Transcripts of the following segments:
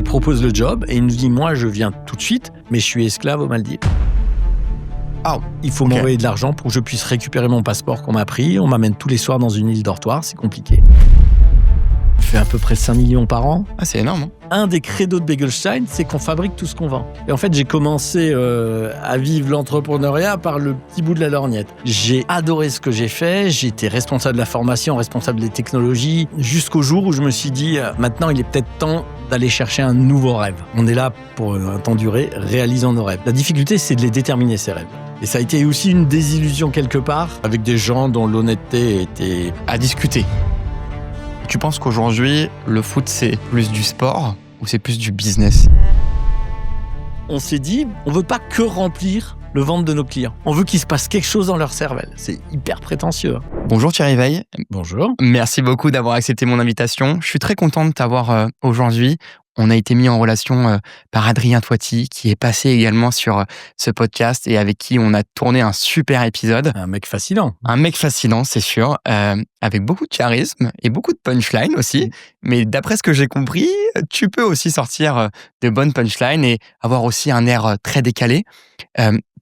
lui propose le job et il me dit « Moi, je viens tout de suite, mais je suis esclave aux Maldives. » Ah, il faut m'envoyer de l'argent pour que je puisse récupérer mon passeport qu'on m'a pris. On m'amène tous les soirs dans une île dortoir, c'est compliqué. Je fais à peu près 5 millions par an. Ah, c'est énorme. Un des credos de Begelstein, c'est qu'on fabrique tout ce qu'on vend. Et en fait, j'ai commencé à vivre l'entrepreneuriat par le petit bout de la lorgnette. J'ai adoré ce que j'ai fait. J'ai été responsable de la formation, responsable des technologies, jusqu'au jour où je me suis dit, maintenant, il est peut-être temps d'aller chercher un nouveau rêve. On est là pour un temps duré, réalisons nos rêves. La difficulté, c'est de les déterminer, ces rêves. Et ça a été aussi une désillusion quelque part, avec des gens dont l'honnêteté était à discuter. Tu penses qu'aujourd'hui, le foot, c'est plus du sport ou c'est plus du business? On s'est dit, on veut pas que remplir le ventre de nos clients. On veut qu'il se passe quelque chose dans leur cervelle. C'est hyper prétentieux. Bonjour Thierry Veil. Bonjour. Merci beaucoup d'avoir accepté mon invitation. Je suis très content de t'avoir aujourd'hui. On a été mis en relation par Adrien Toiti, qui est passé également sur ce podcast et avec qui on a tourné un super épisode. Un mec fascinant. Un mec fascinant, c'est sûr, avec beaucoup de charisme et beaucoup de punchline aussi. Mais d'après ce que j'ai compris, tu peux aussi sortir de bonnes punchlines et avoir aussi un air très décalé.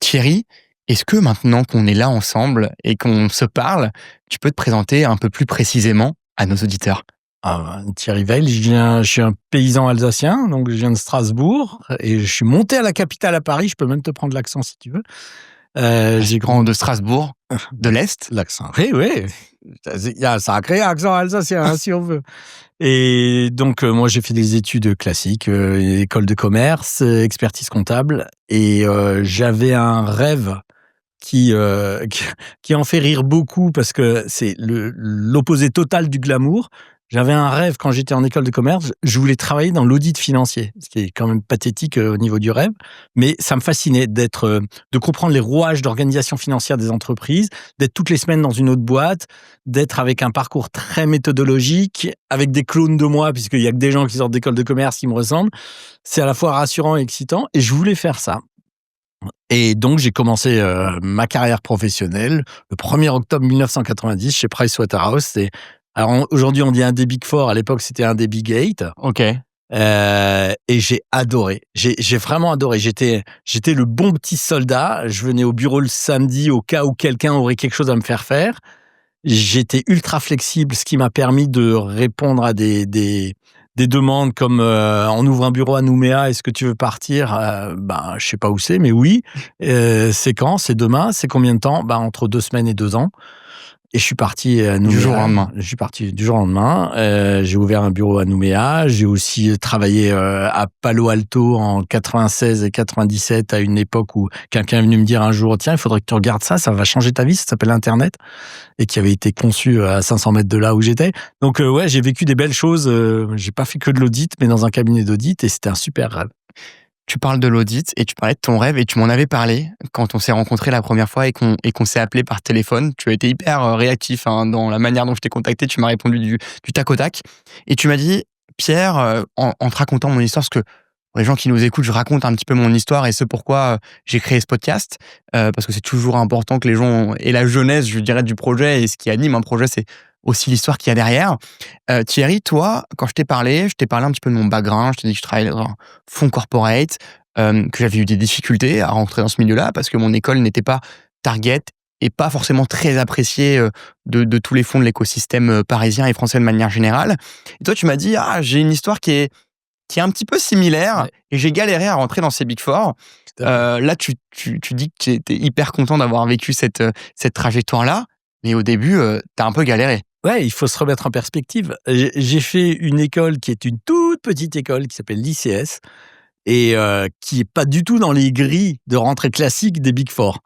Thierry, est-ce que maintenant qu'on est là ensemble et qu'on se parle, tu peux te présenter un peu plus précisément à nos auditeurs? Thierry Veil, je suis un paysan alsacien, donc je viens de Strasbourg et je suis monté à la capitale à Paris. Je peux même te prendre l'accent si tu veux. J'ai grand de Strasbourg, de l'Est. L'accent, oui. Il y a un sacré accent alsacien, hein, si on veut. Et donc, moi, j'ai fait des études classiques, école de commerce, expertise comptable, et j'avais un rêve qui en fait rire beaucoup parce que c'est l'opposé total du glamour. J'avais un rêve quand j'étais en école de commerce, je voulais travailler dans l'audit financier, ce qui est quand même pathétique au niveau du rêve, mais ça me fascinait de comprendre les rouages d'organisation financière des entreprises, d'être toutes les semaines dans une autre boîte, d'être avec un parcours très méthodologique, avec des clones de moi, puisqu'il y a que des gens qui sortent d'école de commerce qui me ressemblent. C'est à la fois rassurant et excitant, et je voulais faire ça. Et donc, j'ai commencé ma carrière professionnelle le 1er octobre 1990 chez Pricewaterhouse. Alors aujourd'hui, on dit un des Big Four. À l'époque, c'était un des Big Eight. Ok. Et j'ai adoré. J'ai vraiment adoré. J'étais le bon petit soldat. Je venais au bureau le samedi au cas où quelqu'un aurait quelque chose à me faire faire. J'étais ultra flexible, ce qui m'a permis de répondre à des demandes comme on ouvre un bureau à Nouméa, est-ce que tu veux partir? Je sais pas où c'est, mais oui. C'est quand? C'est demain? C'est combien de temps? Entre 2 semaines et 2 ans. Et je suis parti à Nouméa. Du jour au lendemain. Je suis parti du jour au lendemain. J'ai ouvert un bureau à Nouméa. J'ai aussi travaillé à Palo Alto en 96 et 97, à une époque où quelqu'un est venu me dire un jour, tiens, il faudrait que tu regardes ça va changer ta vie, ça s'appelle Internet, et qui avait été conçu à 500 mètres de là où j'étais. Donc ouais, j'ai vécu des belles choses. J'ai pas fait que de l'audit, mais dans un cabinet d'audit, et c'était un super rêve. Tu parles de l'audit et tu parlais de ton rêve et tu m'en avais parlé quand on s'est rencontrés la première fois et qu'on s'est appelé par téléphone. Tu as été hyper réactif dans la manière dont je t'ai contacté. Tu m'as répondu du tac au tac. Et tu m'as dit, Pierre, en te racontant mon histoire, parce que pour les gens qui nous écoutent, je raconte un petit peu mon histoire et ce pourquoi j'ai créé ce podcast, parce que c'est toujours important que les gens aient la jeunesse, je dirais, du projet, et ce qui anime un projet, c'est aussi l'histoire qu'il y a derrière. Thierry, toi, quand je t'ai parlé un petit peu de mon background, je t'ai dit que je travaillais dans un fonds corporate, que j'avais eu des difficultés à rentrer dans ce milieu-là parce que mon école n'était pas target et pas forcément très appréciée de tous les fonds de l'écosystème parisien et français de manière générale. Et toi, tu m'as dit, j'ai une histoire qui est un petit peu similaire, ouais. Et j'ai galéré à rentrer dans ces Big Four. Là, tu dis que tu étais hyper content d'avoir vécu cette trajectoire-là, mais au début, tu as un peu galéré. Ouais, il faut se remettre en perspective. J'ai fait une école qui est une toute petite école qui s'appelle l'ICS et qui est pas du tout dans les grilles de rentrée classique des Big Four,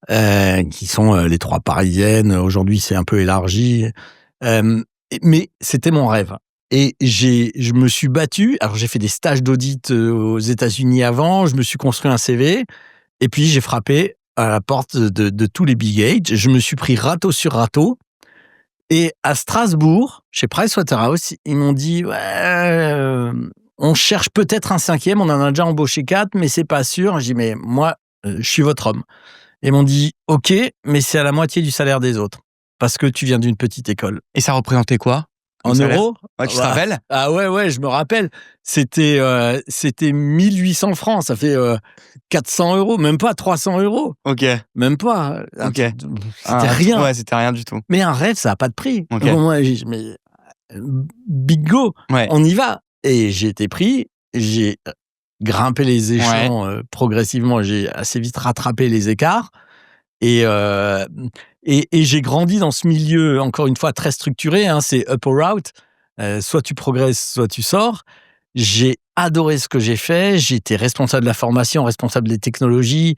qui sont les 3 parisiennes. Aujourd'hui, c'est un peu élargi. Mais c'était mon rêve. Et je me suis battu. Alors, j'ai fait des stages d'audit aux États-Unis avant. Je me suis construit un CV. Et puis, j'ai frappé à la porte de tous les Big Eight. Je me suis pris râteau sur râteau. Et à Strasbourg, chez Pricewaterhouse, ils m'ont dit on cherche peut-être un 5e, on en a déjà embauché 4, mais c'est pas sûr. J'ai dit mais moi, je suis votre homme. Et ils m'ont dit ok, mais c'est à la moitié du salaire des autres parce que tu viens d'une petite école. Et ça représentait quoi En euros? Ouais, tu te rappelles? Ah ouais, je me rappelle. C'était 1800 francs, ça fait 400 €, même pas 300 €. Ok. Même pas. Ok. C'était rien. Ouais, c'était rien du tout. Mais un rêve, ça n'a pas de prix. Ok. Donc moi, mais big go, Ouais. on y va. Et j'ai été pris, j'ai grimpé les échelons progressivement, j'ai assez vite rattrapé les écarts. Et j'ai grandi dans ce milieu, encore une fois, très structuré, hein, c'est up or out. Soit tu progresses, soit tu sors. J'ai adoré ce que j'ai fait. J'ai été responsable de la formation, responsable des technologies.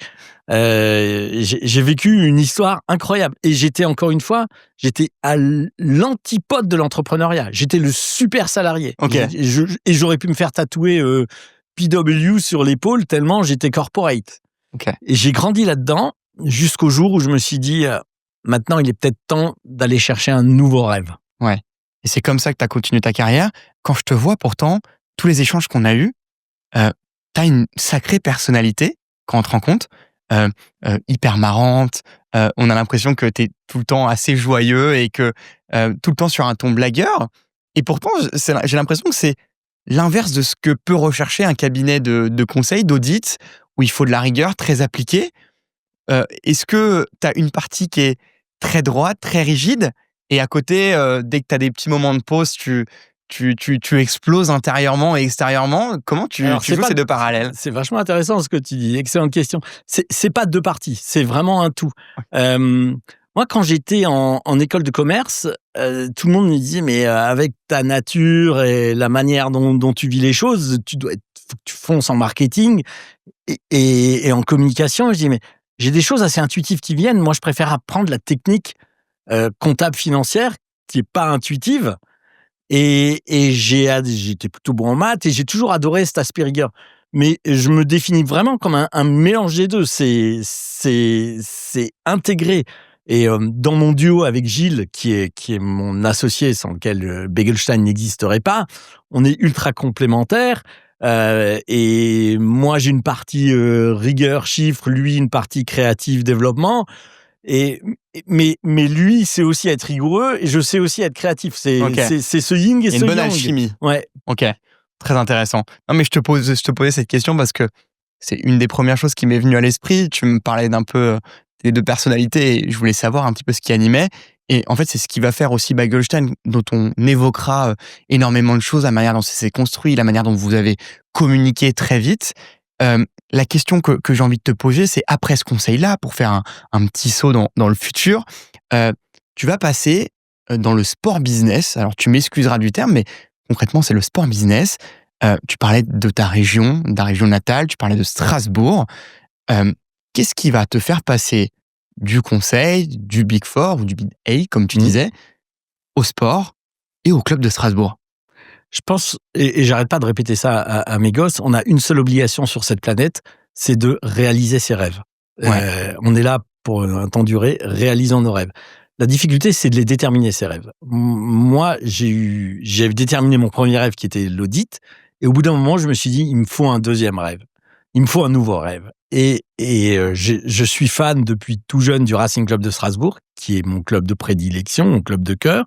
J'ai vécu une histoire incroyable. Et j'étais, encore une fois, j'étais à l'antipode de l'entrepreneuriat. J'étais le super salarié. Ok. Et j'aurais pu me faire tatouer PW sur l'épaule tellement j'étais corporate. Ok. Et j'ai grandi là-dedans jusqu'au jour où je me suis dit, maintenant, il est peut-être temps d'aller chercher un nouveau rêve. Ouais. Et c'est comme ça que tu as continué ta carrière. Quand je te vois, pourtant, tous les échanges qu'on a eus, tu as une sacrée personnalité, quand on te rend compte, hyper marrante. On a l'impression que tu es tout le temps assez joyeux et que tout le temps sur un ton blagueur. Et pourtant, j'ai l'impression que c'est l'inverse de ce que peut rechercher un cabinet de conseil, d'audit, où il faut de la rigueur très appliquée. Est-ce que tu as une partie qui est très droite, très rigide, et à côté, dès que tu as des petits moments de pause, tu exploses intérieurement et extérieurement? Comment tu joues ces deux parallèles? C'est vachement intéressant ce que tu dis. Excellente question. C'est pas deux parties, c'est vraiment un tout. Moi, quand j'étais en école de commerce, tout le monde me disait, mais avec ta nature et la manière dont tu vis les choses, faut que tu fonces en marketing et en communication. Je dis, mais j'ai des choses assez intuitives qui viennent. Moi, je préfère apprendre la technique comptable financière qui est pas intuitive. Et j'étais plutôt bon en maths et j'ai toujours adoré cet aspect rigueur. Mais je me définis vraiment comme un mélange des deux. C'est intégré. Et dans mon duo avec Gilles, qui est mon associé, sans lequel Begelstein n'existerait pas, on est ultra complémentaires. Et moi, j'ai une partie rigueur, chiffres, lui, une partie créative, développement. Mais lui, c'est aussi être rigoureux et je sais aussi être créatif. C'est ce yin et ce yang. Une bonne alchimie. Ouais. Ok, très intéressant. Non, mais je te posais cette question parce que c'est une des premières choses qui m'est venue à l'esprit. Tu me parlais d'un peu des deux personnalités et je voulais savoir un petit peu ce qui animait. Et en fait, c'est ce qui va faire aussi Begelstein, dont on évoquera énormément de choses, la manière dont ça s'est construit, la manière dont vous avez communiqué très vite. La question que j'ai envie de te poser, c'est après ce conseil-là, pour faire un petit saut dans le futur, tu vas passer dans le sport business. Alors, tu m'excuseras du terme, mais concrètement, c'est le sport business. Tu parlais de ta région natale, tu parlais de Strasbourg. Qu'est-ce qui va te faire passer du conseil, du Big Four ou du Big Eight, comme tu disais, au sport et au club de Strasbourg? Je pense, et j'arrête pas de répéter ça à mes gosses, on a une seule obligation sur cette planète, c'est de réaliser ses rêves. Ouais. On est là pour un temps duré, réalisons nos rêves. La difficulté, c'est de les déterminer, ces rêves. Moi, j'ai déterminé mon premier rêve qui était l'audit, et au bout d'un moment, je me suis dit, il me faut un deuxième rêve. Il me faut un nouveau rêve. Et je suis fan depuis tout jeune du Racing Club de Strasbourg, qui est mon club de prédilection, mon club de cœur.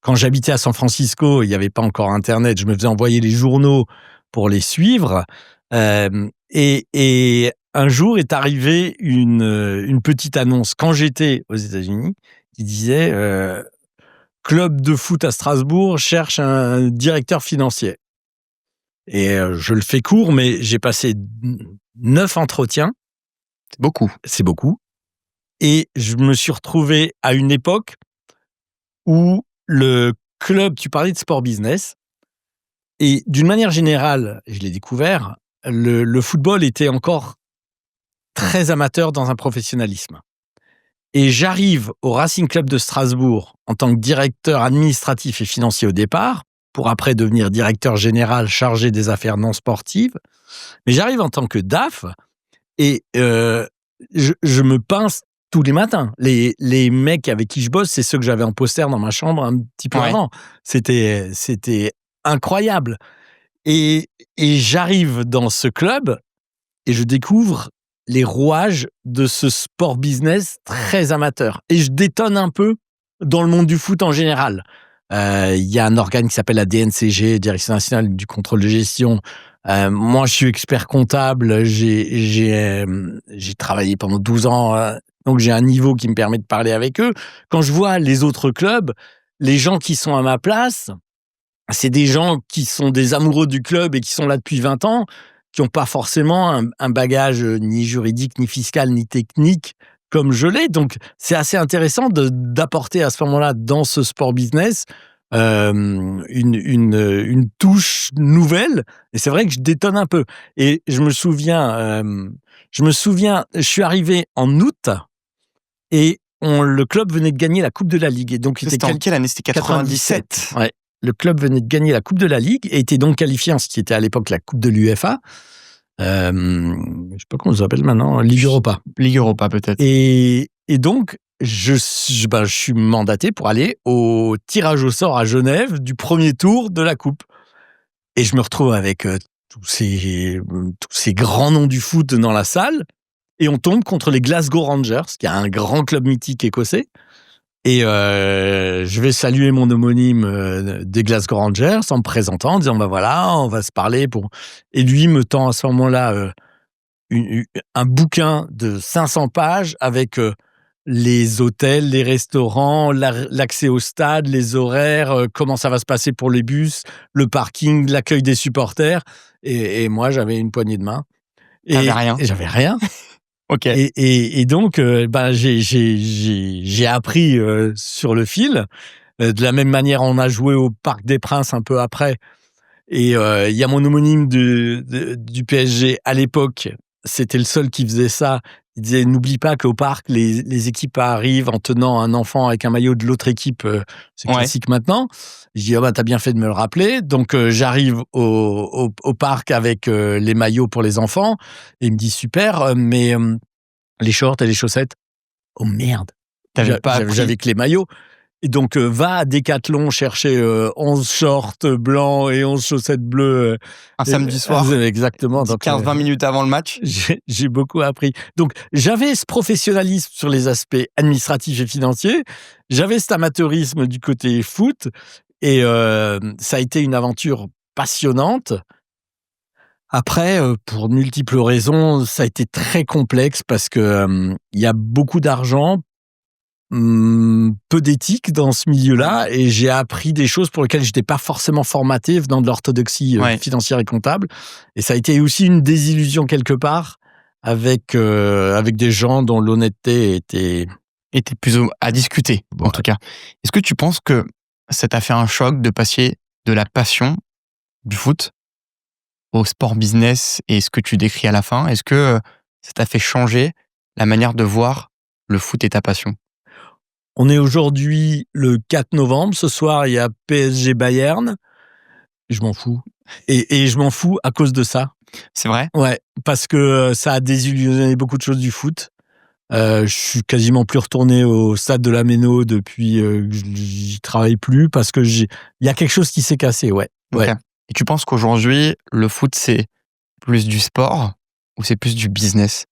Quand j'habitais à San Francisco, il n'y avait pas encore Internet, je me faisais envoyer les journaux pour les suivre. Et un jour est arrivée une petite annonce, quand j'étais aux États-Unis, qui disait club de foot à Strasbourg cherche un directeur financier. Et je le fais court, mais j'ai passé 9 entretiens. C'est beaucoup. C'est beaucoup. Et je me suis retrouvé à une époque où le club, tu parlais de sport business, et d'une manière générale, je l'ai découvert, le football était encore très amateur dans un professionnalisme. Et j'arrive au Racing Club de Strasbourg en tant que directeur administratif et financier au départ, pour après devenir directeur général chargé des affaires non sportives. Mais j'arrive en tant que DAF et je me pince tous les matins. Les mecs avec qui je bosse, c'est ceux que j'avais en poster dans ma chambre un petit peu avant. C'était incroyable. Et j'arrive dans ce club et je découvre les rouages de ce sport business très amateur. Et je détonne un peu dans le monde du foot en général. Il y a un organe qui s'appelle la DNCG, Direction nationale du contrôle de gestion. Moi, je suis expert comptable. J'ai travaillé pendant 12 ans, donc j'ai un niveau qui me permet de parler avec eux. Quand je vois les autres clubs, les gens qui sont à ma place, c'est des gens qui sont des amoureux du club et qui sont là depuis 20 ans, qui n'ont pas forcément un bagage ni juridique, ni fiscal, ni technique comme je l'ai. Donc, c'est assez intéressant d'apporter à ce moment-là, dans ce sport business, une touche nouvelle. Et c'est vrai que je détonne un peu. Et je me souviens, je suis arrivé en août et le club venait de gagner la Coupe de la Ligue. Et donc, C'était en quelle année? C'était 97. Ouais. Le club venait de gagner la Coupe de la Ligue et était donc qualifié en ce qui était à l'époque la Coupe de l'UEFA. Je ne sais pas comment ça s'appelle maintenant, Ligue Europa. Ligue Europa, peut-être. Et donc, je suis mandaté pour aller au tirage au sort à Genève du premier tour de la Coupe. Et je me retrouve avec tous ces grands noms du foot dans la salle. Et on tombe contre les Glasgow Rangers, qui est un grand club mythique écossais. Et je vais saluer mon homonyme des Glasgow Rangers en me présentant, en disant, voilà, on va se parler. Et lui me tend à ce moment-là un bouquin de 500 pages avec les hôtels, les restaurants, l'accès au stade, les horaires, comment ça va se passer pour les bus, le parking, l'accueil des supporters. Et moi, j'avais une poignée de main. T'avais rien. Et j'avais rien. Ok. Et donc, j'ai appris sur le fil. De la même manière, on a joué au Parc des Princes un peu après. Et il y a mon homonyme du PSG à l'époque. C'était le seul qui faisait ça. Il disait, n'oublie pas qu'au parc, les équipes arrivent en tenant un enfant avec un maillot de l'autre équipe. C'est classique maintenant. Je dis, t'as bien fait de me le rappeler. Donc, j'arrive au parc avec les maillots pour les enfants. Et il me dit, super, mais les shorts et les chaussettes, oh merde. J'avais que les maillots. Et donc, va à Decathlon chercher 11 shorts blancs et 11 chaussettes bleues. Un samedi soir. Exactement. 15-20 minutes avant le match. J'ai beaucoup appris. Donc, j'avais ce professionnalisme sur les aspects administratifs et financiers. J'avais cet amateurisme du côté foot. Et ça a été une aventure passionnante. Après, pour de multiples raisons, ça a été très complexe parce que il y a beaucoup d'argent, peu d'éthique dans ce milieu-là, et j'ai appris des choses pour lesquelles j'étais pas forcément formaté venant de l'orthodoxie financière et comptable. Et ça a été aussi une désillusion quelque part avec des gens dont l'honnêteté était plus à discuter, en tout cas. Est-ce que tu penses que ça t'a fait un choc de passer de la passion du foot au sport business et ce que tu décris à la fin? Est-ce que ça t'a fait changer la manière de voir le foot et ta passion? On est aujourd'hui le 4 novembre. Ce soir, il y a PSG Bayern. Je m'en fous. Et je m'en fous à cause de ça. C'est vrai? Ouais, parce que ça a désillusionné beaucoup de choses du foot. Je suis quasiment plus retourné au stade de la Méno depuis que j'y travaille plus parce que il y a quelque chose qui s'est cassé, ouais. Okay. Et tu penses qu'aujourd'hui, le foot, c'est plus du sport ou c'est plus du business?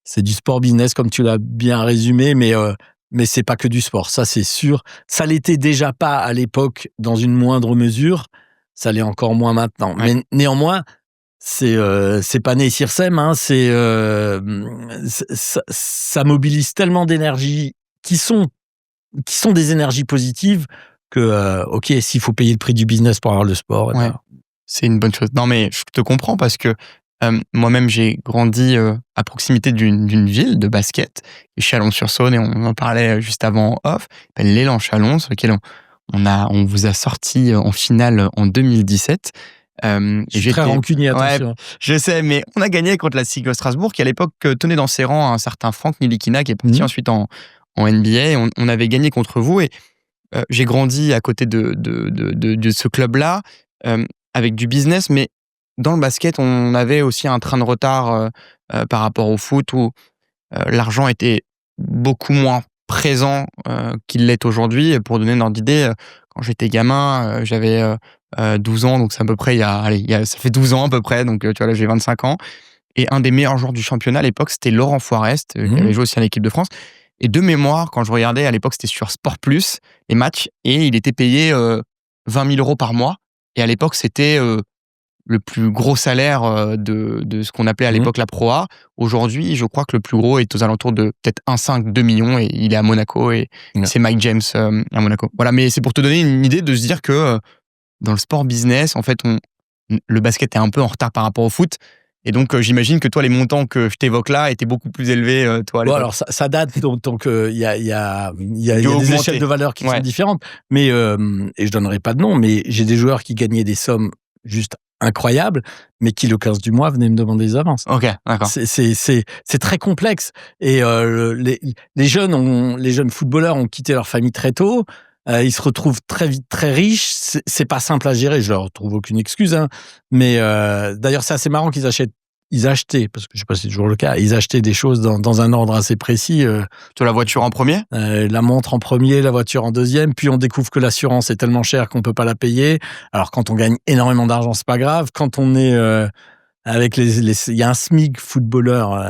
C'est du sport business, comme tu l'as bien résumé, mais c'est pas que du sport, ça c'est sûr. Ça l'était déjà pas à l'époque dans une moindre mesure, ça l'est encore moins maintenant. Ouais. Mais néanmoins, c'est pas né Sirsem, hein, ça mobilise tellement d'énergie qui sont des énergies positives que, ok, s'il faut payer le prix du business pour avoir le sport. C'est une bonne chose. Non, mais je te comprends parce que moi-même, j'ai grandi à proximité d'une ville de basket, Chalon-sur-Saône, et on en parlait juste avant off, l'Élan Chalon, sur lequel on vous a sorti en finale en 2017. Je suis très rancunier, attention. Ouais, je sais, mais on a gagné contre la SIG Strasbourg, qui à l'époque tenait dans ses rangs un certain Franck Nilikina, qui est parti ensuite en NBA. On avait gagné contre vous, et j'ai grandi à côté de ce club-là, avec du business, mais dans le basket, on avait aussi un train de retard par rapport au foot, où l'argent était beaucoup moins présent qu'il l'est aujourd'hui. Pour donner une ordre d'idée, quand j'étais gamin, j'avais 12 ans, donc c'est à peu près, ça fait 12 ans à peu près, donc tu vois, là j'ai 25 ans. Et un des meilleurs joueurs du championnat à l'époque, c'était Laurent Foirest, qui avait joué aussi à l'équipe de France. Et de mémoire, quand je regardais, à l'époque, c'était sur Sport Plus, les matchs, et il était payé 20 000 euros par mois. Et à l'époque, c'était le plus gros salaire de ce qu'on appelait à l'époque la Pro A. Aujourd'hui, je crois que le plus gros est aux alentours de peut-être 1,5, 2 millions, et il est à Monaco, et c'est Mike James à Monaco. Voilà, mais c'est pour te donner une idée de se dire que dans le sport business, en fait, le basket est un peu en retard par rapport au foot. Et donc, j'imagine que toi, les montants que je t'évoque là étaient beaucoup plus élevés, toi, à l'époque. Bon, alors ça date, donc il y a des échelles de valeur qui sont différentes. Mais, et je donnerai pas de nom, mais j'ai des joueurs qui gagnaient des sommes juste incroyables, mais qui, le 15 du mois, venaient me demander des avances. Ok, d'accord. C'est très complexe. Et les jeunes footballeurs ont quitté leur famille très tôt. Ils se retrouvent très vite très riches. C'est pas simple à gérer. Je leur trouve aucune excuse, hein. Mais d'ailleurs, c'est assez marrant qu'ils achetaient, parce que je sais pas si c'est toujours le cas, ils achetaient des choses dans un ordre assez précis. Tu as la voiture en premier, la montre en premier, la voiture en deuxième. Puis on découvre que l'assurance est tellement chère qu'on peut pas la payer. Alors quand on gagne énormément d'argent, c'est pas grave. Quand on est avec il y a un SMIC footballeur,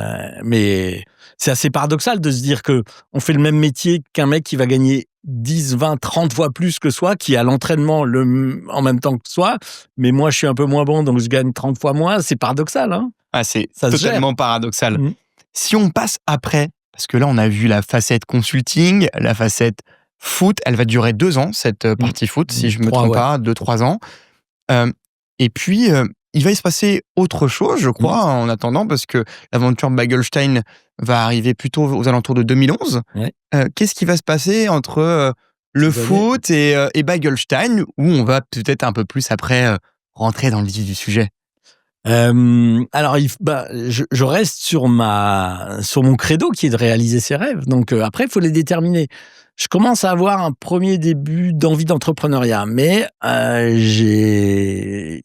mais c'est assez paradoxal de se dire que on fait le même métier qu'un mec qui va gagner 10, 20, 30 fois plus que soi, qui a l'entraînement en même temps que soi, mais moi je suis un peu moins bon, donc je gagne 30 fois moins. C'est paradoxal, hein. C'est totalement paradoxal. Mmh. Si on passe après, parce que là on a vu la facette consulting, la facette foot, elle va durer 2 ans, cette partie foot, si je me trompe pas, 2-3 ans. Et puis, il va y se passer autre chose, je crois, en attendant, parce que l'aventure Bagelstein va arriver plutôt aux alentours de 2011. Ouais. Qu'est-ce qui va se passer entre le foot et Bagelstein, où on va peut-être un peu plus après rentrer dans le vif du sujet? Alors, je reste sur mon credo qui est de réaliser ses rêves. Donc après, il faut les déterminer. Je commence à avoir un premier début d'envie d'entrepreneuriat, mais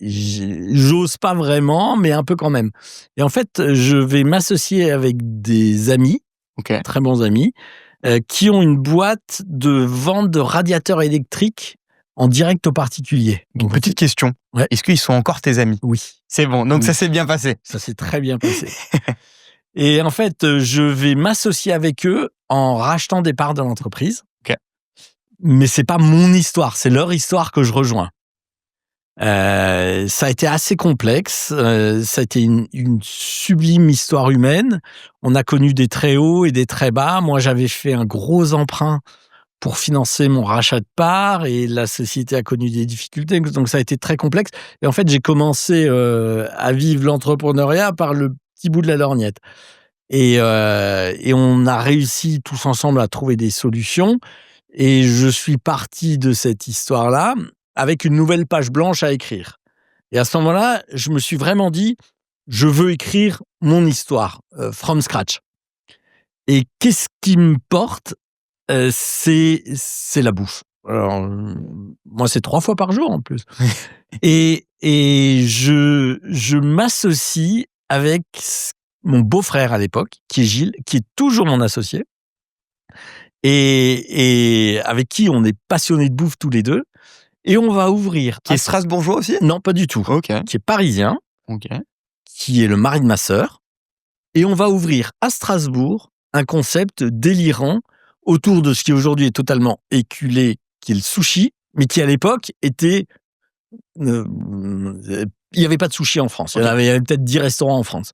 j'ose pas vraiment, mais un peu quand même. Et en fait, je vais m'associer avec des amis, très bons amis, qui ont une boîte de vente de radiateurs électriques en direct aux particuliers. Donc, petite question. Ouais. Est-ce qu'ils sont encore tes amis? Oui. C'est bon, donc ça s'est bien passé. Ça s'est très bien passé. Et en fait, je vais m'associer avec eux en rachetant des parts de l'entreprise. Mais c'est pas mon histoire, c'est leur histoire que je rejoins. Ça a été assez complexe. Ça a été une sublime histoire humaine. On a connu des très hauts et des très bas. Moi, j'avais fait un gros emprunt pour financer mon rachat de parts et la société a connu des difficultés. Donc, ça a été très complexe. Et en fait, j'ai commencé à vivre l'entrepreneuriat par le petit bout de la lorgnette. Et on a réussi tous ensemble à trouver des solutions. Et je suis parti de cette histoire-là avec une nouvelle page blanche à écrire. Et à ce moment-là, je me suis vraiment dit, je veux écrire mon histoire, from scratch. Et qu'est-ce qui me porte ? C'est la bouffe. Alors, moi, c'est 3 fois par jour en plus. et je m'associe avec mon beau-frère à l'époque, qui est Gilles, qui est toujours mon associé, et avec qui on est passionnés de bouffe tous les deux. Et on va ouvrir... Qui est strasbourgeois aussi ? Non, pas du tout. Qui est parisien, qui est le mari de ma sœur. Et on va ouvrir à Strasbourg un concept délirant autour de ce qui aujourd'hui est totalement éculé, qui est le sushi, mais qui à l'époque était... il n'y avait pas de sushi en France. Il y avait peut-être 10 restaurants en France.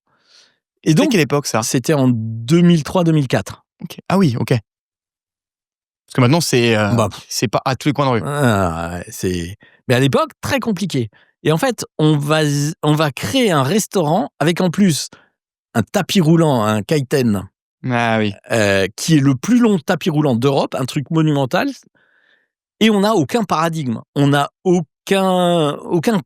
Et donc, quelle époque ça ? C'était en 2003-2004. Ah oui, ok. Parce que maintenant, c'est pas à tous les coins de rue. Mais à l'époque, très compliqué. Et en fait, on va créer un restaurant avec en plus un tapis roulant, un kaiten, qui est le plus long tapis roulant d'Europe, un truc monumental. Et on n'a aucun paradigme. On n'a aucun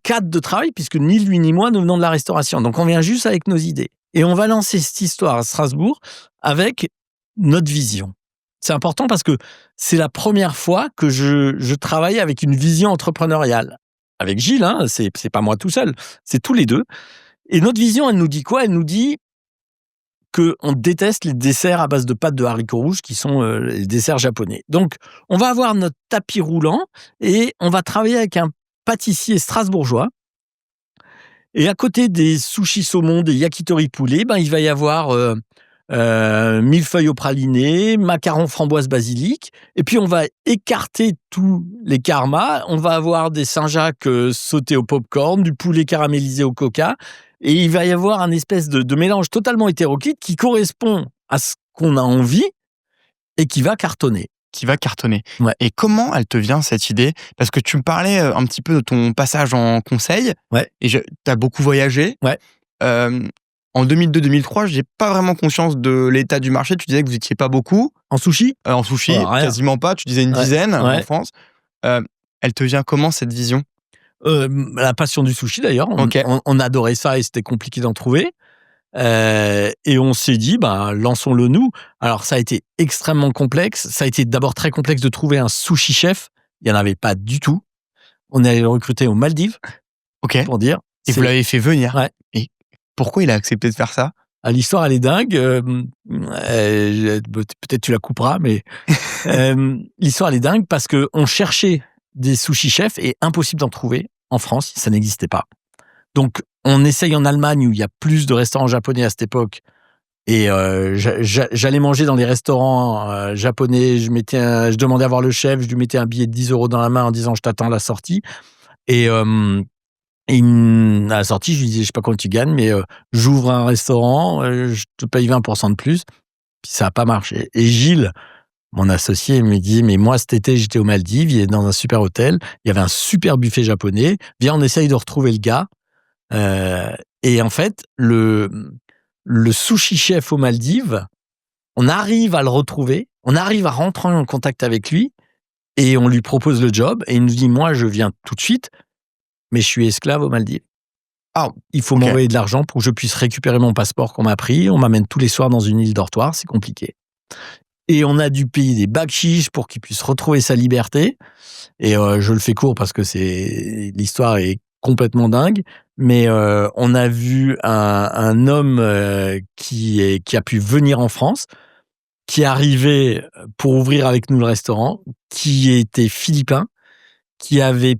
cadre de travail, puisque ni lui ni moi, nous venons de la restauration. Donc, on vient juste avec nos idées. Et on va lancer cette histoire à Strasbourg avec notre vision. C'est important parce que c'est la première fois que je travaille avec une vision entrepreneuriale. Avec Gilles, hein, c'est pas moi tout seul, c'est tous les deux. Et notre vision, elle nous dit quoi ? Elle nous dit qu'on déteste les desserts à base de pâtes de haricots rouges qui sont les desserts japonais. Donc, on va avoir notre tapis roulant et on va travailler avec un pâtissier strasbourgeois. Et à côté des sushis saumon, des yakitori poulet, il va y avoir millefeuille au praliné, macarons framboise basilic. Et puis, on va écarter tous les karmas. On va avoir des Saint-Jacques sautés au popcorn, du poulet caramélisé au coca. Et il va y avoir un espèce de mélange totalement hétéroclite qui correspond à ce qu'on a envie et qui va cartonner. Ouais. Et comment elle te vient, cette idée? Parce que tu me parlais un petit peu de ton passage en conseil. Ouais. Et tu as beaucoup voyagé. Ouais. En 2002-2003, j'ai pas vraiment conscience de l'état du marché. Tu disais que vous étiez pas beaucoup. En sushi? En sushi, quasiment pas. Tu disais une dizaine en France. Elle te vient comment, cette vision? La passion du sushi, d'ailleurs. On adorait ça et c'était compliqué d'en trouver. Et on s'est dit, lançons-le nous. Alors, ça a été extrêmement complexe. Ça a été d'abord très complexe de trouver un sushi chef. Il n'y en avait pas du tout. On est allé le recruter aux Maldives. Pour dire. Et vous l'avez fait venir. Ouais. Et pourquoi il a accepté de faire ça? L'histoire, elle est dingue. Peut-être tu la couperas, mais l'histoire, elle est dingue parce qu'on cherchait des sushi chefs et impossible d'en trouver en France. Ça n'existait pas. Donc, on essaye en Allemagne où il y a plus de restaurants japonais à cette époque. Et j'allais manger dans les restaurants japonais. Je demandais à voir le chef. Je lui mettais un billet de 10 € dans la main en disant « je t'attends à la sortie ». Et à la sortie, je lui disais « je sais pas combien tu gagnes, mais j'ouvre un restaurant, je te paye 20% de plus ». Puis ça n'a pas marché. Et Gilles, mon associé, me dit « mais moi, cet été, j'étais aux Maldives, il est dans un super hôtel, il y avait un super buffet japonais. Viens, on essaye de retrouver le gars ». Et en fait, le sushi chef aux Maldives, on arrive à le retrouver, on arrive à rentrer en contact avec lui et on lui propose le job et il nous dit « moi, je viens tout de suite, mais je suis esclave aux Maldives. Il faut m'envoyer de l'argent pour que je puisse récupérer mon passeport qu'on m'a pris. On m'amène tous les soirs dans une île dortoir, c'est compliqué. » Et on a dû payer des bakshish pour qu'il puisse retrouver sa liberté. Et je le fais court parce que l'histoire est complètement dingue. Mais on a vu un homme qui a pu venir en France, qui est arrivé pour ouvrir avec nous le restaurant, qui était philippin, qui avait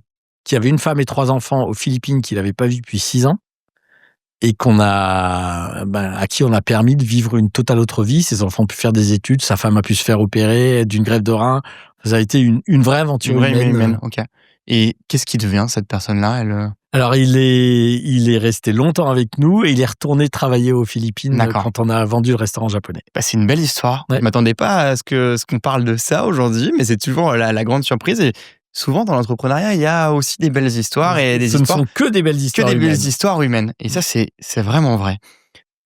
une femme et 3 enfants aux Philippines qu'il n'avait pas vu depuis 6 ans et à qui on a permis de vivre une totale autre vie. Ses enfants ont pu faire des études, sa femme a pu se faire opérer d'une greffe de rein. Ça a été une vraie aventure humaine. Ok. Et qu'est-ce qui devient cette personne-là? Alors, il est resté longtemps avec nous et il est retourné travailler aux Philippines quand on a vendu le restaurant japonais. C'est une belle histoire. Ouais. Je m'attendais pas à ce qu'on parle de ça aujourd'hui, mais c'est toujours la grande surprise. Et souvent, dans l'entrepreneuriat, il y a aussi des belles histoires et des histoires. Ce ne sont que des belles histoires humaines. Belles histoires humaines. Et ça, c'est vraiment vrai.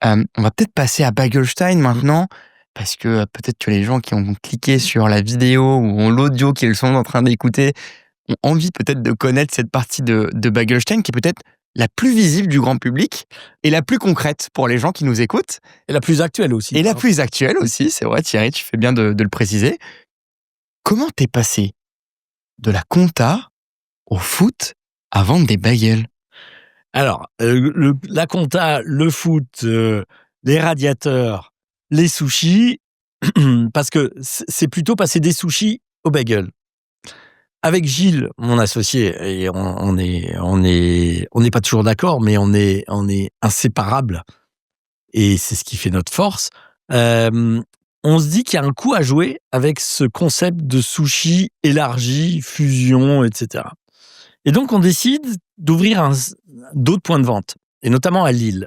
On va peut-être passer à Bagelstein maintenant, parce que peut-être que les gens qui ont cliqué sur la vidéo ou ont l'audio qu'ils sont en train d'écouter ont envie peut-être de connaître cette partie de Bagelstein qui est peut-être la plus visible du grand public et la plus concrète pour les gens qui nous écoutent. Et la plus actuelle aussi. Et la plus actuelle aussi, c'est vrai Thierry, tu fais bien de le préciser. Comment t'es passé de la compta au foot à vendre des bagels? Alors, la compta, le foot, les radiateurs, les sushis, parce que c'est plutôt passer des sushis au bagel. Avec Gilles, mon associé, et on n'est pas toujours d'accord, mais on est inséparables. Et c'est ce qui fait notre force. On se dit qu'il y a un coup à jouer avec ce concept de sushi élargi, fusion, etc. Et donc, on décide d'ouvrir d'autres points de vente, et notamment à Lille.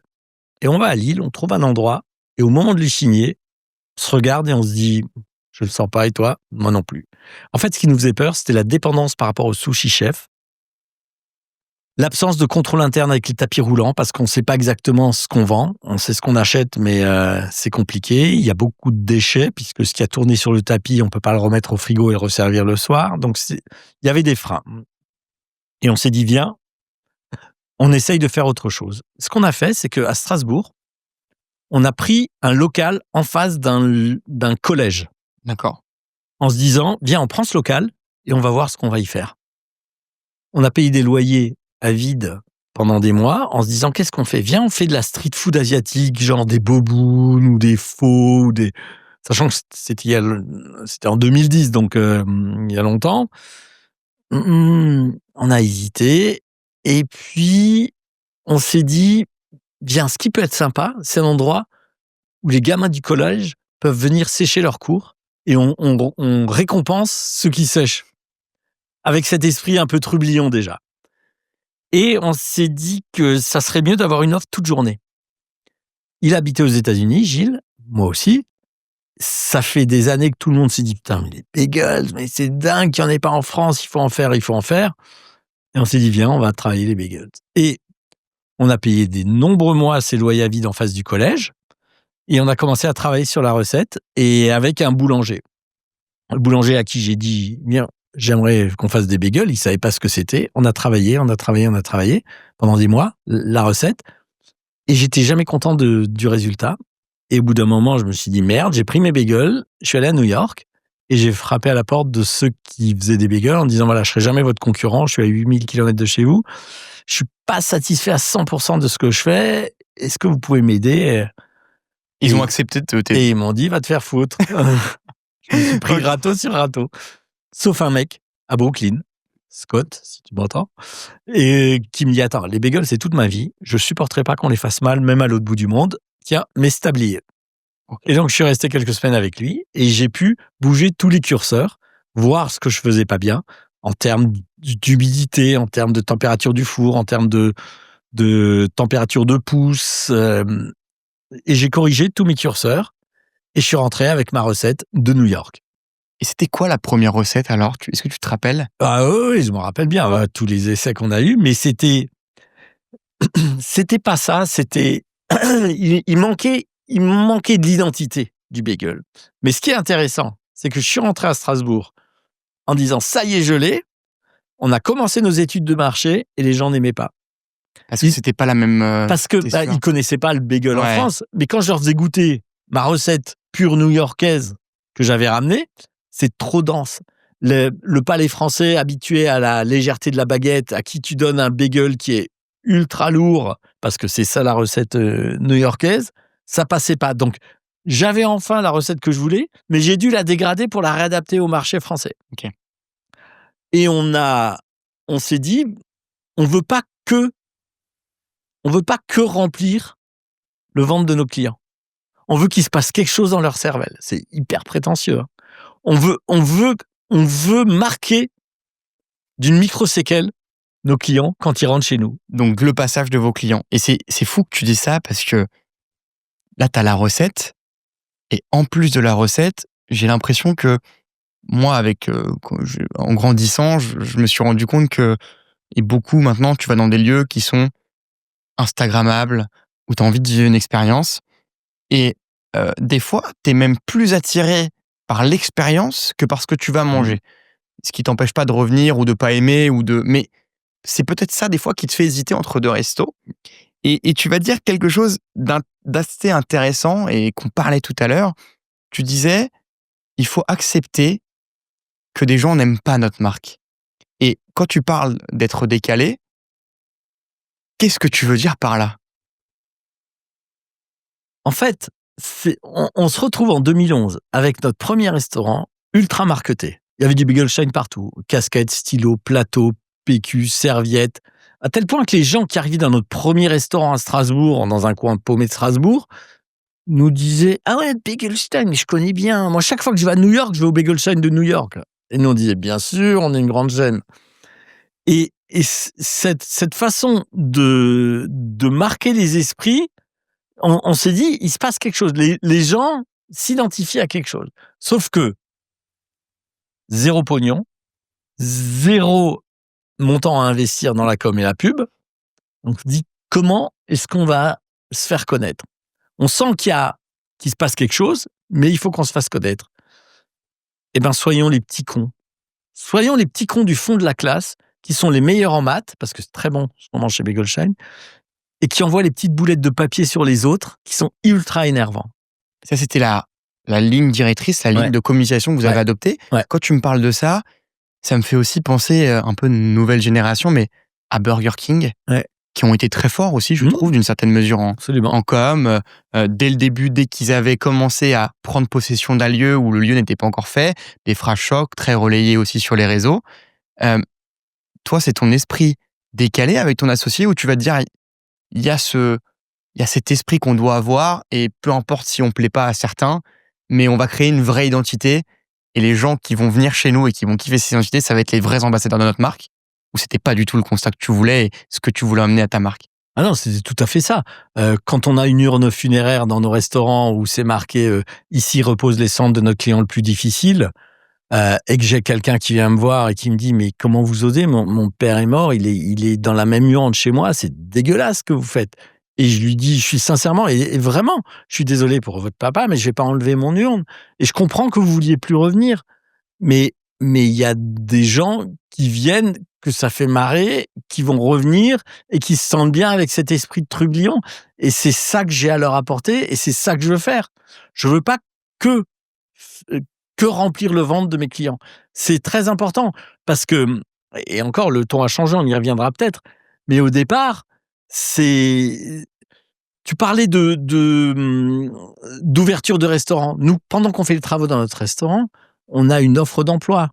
Et on va à Lille, on trouve un endroit, et au moment de les signer, on se regarde et on se dit « je le sens pas, et toi ?» Moi non plus. En fait, ce qui nous faisait peur, c'était la dépendance par rapport au sushi chef, l'absence de contrôle interne avec les tapis roulants, parce qu'on ne sait pas exactement ce qu'on vend, on sait ce qu'on achète, mais c'est compliqué. Il y a beaucoup de déchets, puisque ce qui a tourné sur le tapis, on ne peut pas le remettre au frigo et le resservir le soir. Donc, il y avait des freins. Et on s'est dit, viens, on essaye de faire autre chose. Ce qu'on a fait, c'est qu'à Strasbourg, on a pris un local en face d'un collège. D'accord. En se disant, viens, on prend ce local et on va voir ce qu'on va y faire. On a payé des loyers à vide pendant des mois en se disant, qu'est-ce qu'on fait? Viens, on fait de la street food asiatique, genre des bobounes ou des faux, sachant que c'était en 2010, donc il y a longtemps. On a hésité et puis on s'est dit, bien, ce qui peut être sympa, c'est un endroit où les gamins du collège peuvent venir sécher leurs cours et on récompense ceux qui sèchent. Avec cet esprit un peu trublion déjà. Et on s'est dit que ça serait mieux d'avoir une offre toute journée. Il habitait aux États-Unis, Gilles, moi aussi. Ça fait des années que tout le monde s'est dit, putain, mais les bagels, mais c'est dingue qu'il n'y en ait pas en France, il faut en faire. Et on s'est dit, viens, on va travailler les bagels. Et on a payé des nombreux mois à ses loyers à vide en face du collège. Et on a commencé à travailler sur la recette et avec un boulanger. Le boulanger à qui j'ai dit, viens, j'aimerais qu'on fasse des bagels. Il savait pas ce que c'était. On a travaillé pendant des mois, la recette. Et j'étais jamais content du résultat. Et au bout d'un moment, je me suis dit, merde, j'ai pris mes bagels, je suis allé à New York et j'ai frappé à la porte de ceux qui faisaient des bagels en disant, voilà, je serai jamais votre concurrent, je suis à 8000 km de chez vous. Je suis pas satisfait à 100% de ce que je fais. Est-ce que vous pouvez m'aider? Ils ont accepté de t'aider. Et ils m'ont dit, va te faire foutre. Je me suis pris râteau sur râteau. Sauf un mec à Brooklyn, Scott, si tu m'entends, et qui me dit, attends, les bagels, c'est toute ma vie. Je supporterai pas qu'on les fasse mal, même à l'autre bout du monde. Tiens, mais c'est tablier. Okay. Et donc, je suis resté quelques semaines avec lui et j'ai pu bouger tous les curseurs, voir ce que je faisais pas bien en termes d'humidité, en termes de température du four, en termes de température de pouce. Et j'ai corrigé tous mes curseurs et je suis rentré avec ma recette de New York. Et c'était quoi la première recette alors? Est-ce que tu te rappelles? Ah oui, je me rappelle bien, tous les essais qu'on a eus, mais c'était pas ça, c'était il manquait de l'identité du bagel. Mais ce qui est intéressant, c'est que je suis rentré à Strasbourg en disant ça y est, je l'ai. On a commencé nos études de marché et les gens n'aimaient pas. Parce que c'était pas la même. Parce que ils connaissaient pas le bagel en France. Mais quand je leur faisais goûter ma recette pure new-yorkaise que j'avais ramenée, c'est trop dense. Le palais français habitué à la légèreté de la baguette, à qui tu donnes un bagel qui est ultra lourd, parce que c'est ça la recette new-yorkaise, ça passait pas. Donc, j'avais enfin la recette que je voulais, mais j'ai dû la dégrader pour la réadapter au marché français. Okay. Et on s'est dit, on veut pas que remplir le ventre de nos clients. On veut qu'il se passe quelque chose dans leur cervelle. C'est hyper prétentieux. Hein. On veut marquer d'une micro-séquelle nos clients quand ils rentrent chez nous. Donc, le passage de vos clients. Et c'est fou que tu dis ça parce que là, tu as la recette. Et en plus de la recette, j'ai l'impression que moi, en grandissant, je me suis rendu compte que, et beaucoup maintenant, tu vas dans des lieux qui sont Instagrammables, où tu as envie de vivre une expérience. Et des fois, tu es même plus attiré par l'expérience que par ce que tu vas manger. Ce qui t'empêche pas de revenir ou de pas aimer mais c'est peut-être ça des fois qui te fait hésiter entre deux restos. Et tu vas dire quelque chose d'assez intéressant et qu'on parlait tout à l'heure. Tu disais, il faut accepter que des gens n'aiment pas notre marque. Et quand tu parles d'être décalé, qu'est-ce que tu veux dire par là? En fait, on se retrouve en 2011 avec notre premier restaurant ultra marketé. Il y avait du Bagel Shine partout. Casquettes, stylos, plateaux, PQ, serviettes. À tel point que les gens qui arrivaient dans notre premier restaurant à Strasbourg, dans un coin paumé de Strasbourg, nous disaient « Ah ouais, Bagel Shine, je connais bien. Moi, chaque fois que je vais à New York, je vais au Bagel Shine de New York. » Et nous, on disait « Bien sûr, on est une grande chaîne. » Et cette façon de marquer les esprits, on s'est dit, il se passe quelque chose. Les gens s'identifient à quelque chose. Sauf que zéro pognon, zéro montant à investir dans la com et la pub. On se dit, comment est-ce qu'on va se faire connaître? On sent qu'il se passe quelque chose, mais il faut qu'on se fasse connaître. Eh bien, soyons les petits cons. Soyons les petits cons du fond de la classe, qui sont les meilleurs en maths, parce que c'est très bon ce qu'on mange chez Bagel Shine, et qui envoient les petites boulettes de papier sur les autres, qui sont ultra énervants. Ça, c'était la ligne directrice, la ligne de communication que vous avez adoptée. Ouais. Quand tu me parles de ça, ça me fait aussi penser un peu nouvelle génération, mais à Burger King, qui ont été très forts aussi, je trouve, d'une certaine mesure en com. Dès le début, dès qu'ils avaient commencé à prendre possession d'un lieu où le lieu n'était pas encore fait, des phrases chocs, très relayées aussi sur les réseaux. Toi, c'est ton esprit décalé avec ton associé où tu vas te dire, il y a ce il y a cet esprit qu'on doit avoir et peu importe si on plaît pas à certains, mais on va créer une vraie identité et les gens qui vont venir chez nous et qui vont kiffer cette identité, ça va être les vrais ambassadeurs de notre marque ou c'était pas du tout le constat que tu voulais et ce que tu voulais amener à ta marque? Ah non, c'est tout à fait ça. Quand on a une urne funéraire dans nos restaurants où c'est marqué ici reposent les cendres de notre client le plus difficile, et que j'ai quelqu'un qui vient me voir et qui me dit mais comment vous osez, mon père est mort, il est dans la même urne chez moi, c'est dégueulasse ce que vous faites. Et je lui dis, je suis sincèrement et vraiment, je suis désolé pour votre papa, mais je vais pas enlever mon urne. Et je comprends que vous vouliez plus revenir, mais il y a des gens qui viennent, que ça fait marrer, qui vont revenir et qui se sentent bien avec cet esprit de trublion. Et c'est ça que j'ai à leur apporter et c'est ça que je veux faire. Je veux pas que que remplir le ventre de mes clients. C'est très important parce que, et encore, le ton a changé, on y reviendra peut-être, mais au départ, c'est... Tu parlais d'ouverture de restaurant. Nous, pendant qu'on fait les travaux dans notre restaurant, on a une offre d'emploi.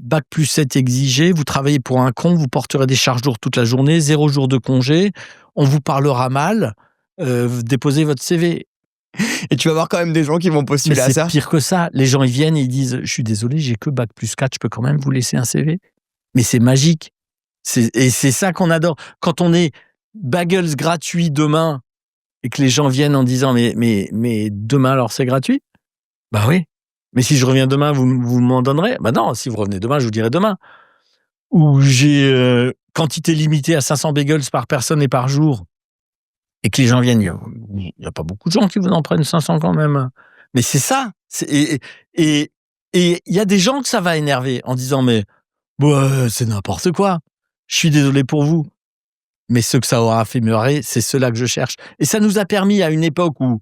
Bac+7 exigé, vous travaillez pour un con, vous porterez des charges lourdes toute la journée, 0 jour de congé, on vous parlera mal, déposez votre CV. Et tu vas voir quand même des gens qui vont postuler à ça. C'est pire que ça. Les gens, ils viennent et ils disent « Je suis désolé, j'ai que Bac+4, je peux quand même vous laisser un CV ?» Mais c'est magique. Et c'est ça qu'on adore. Quand on est bagels gratuit demain et que les gens viennent en disant « Mais demain, alors c'est gratuit ?» Bah oui. Mais si je reviens demain, vous m'en donnerez? Bah non, si vous revenez demain, je vous dirai demain. Ou j'ai quantité limitée à 500 bagels par personne et par jour. Et que les gens viennent, il n'y a pas beaucoup de gens qui vous en prennent 500 quand même. Mais c'est ça. Et il y a des gens que ça va énerver en disant, mais c'est n'importe quoi. Je suis désolé pour vous. Mais ceux que ça aura fait marrer, c'est ceux-là que je cherche. Et ça nous a permis à une époque où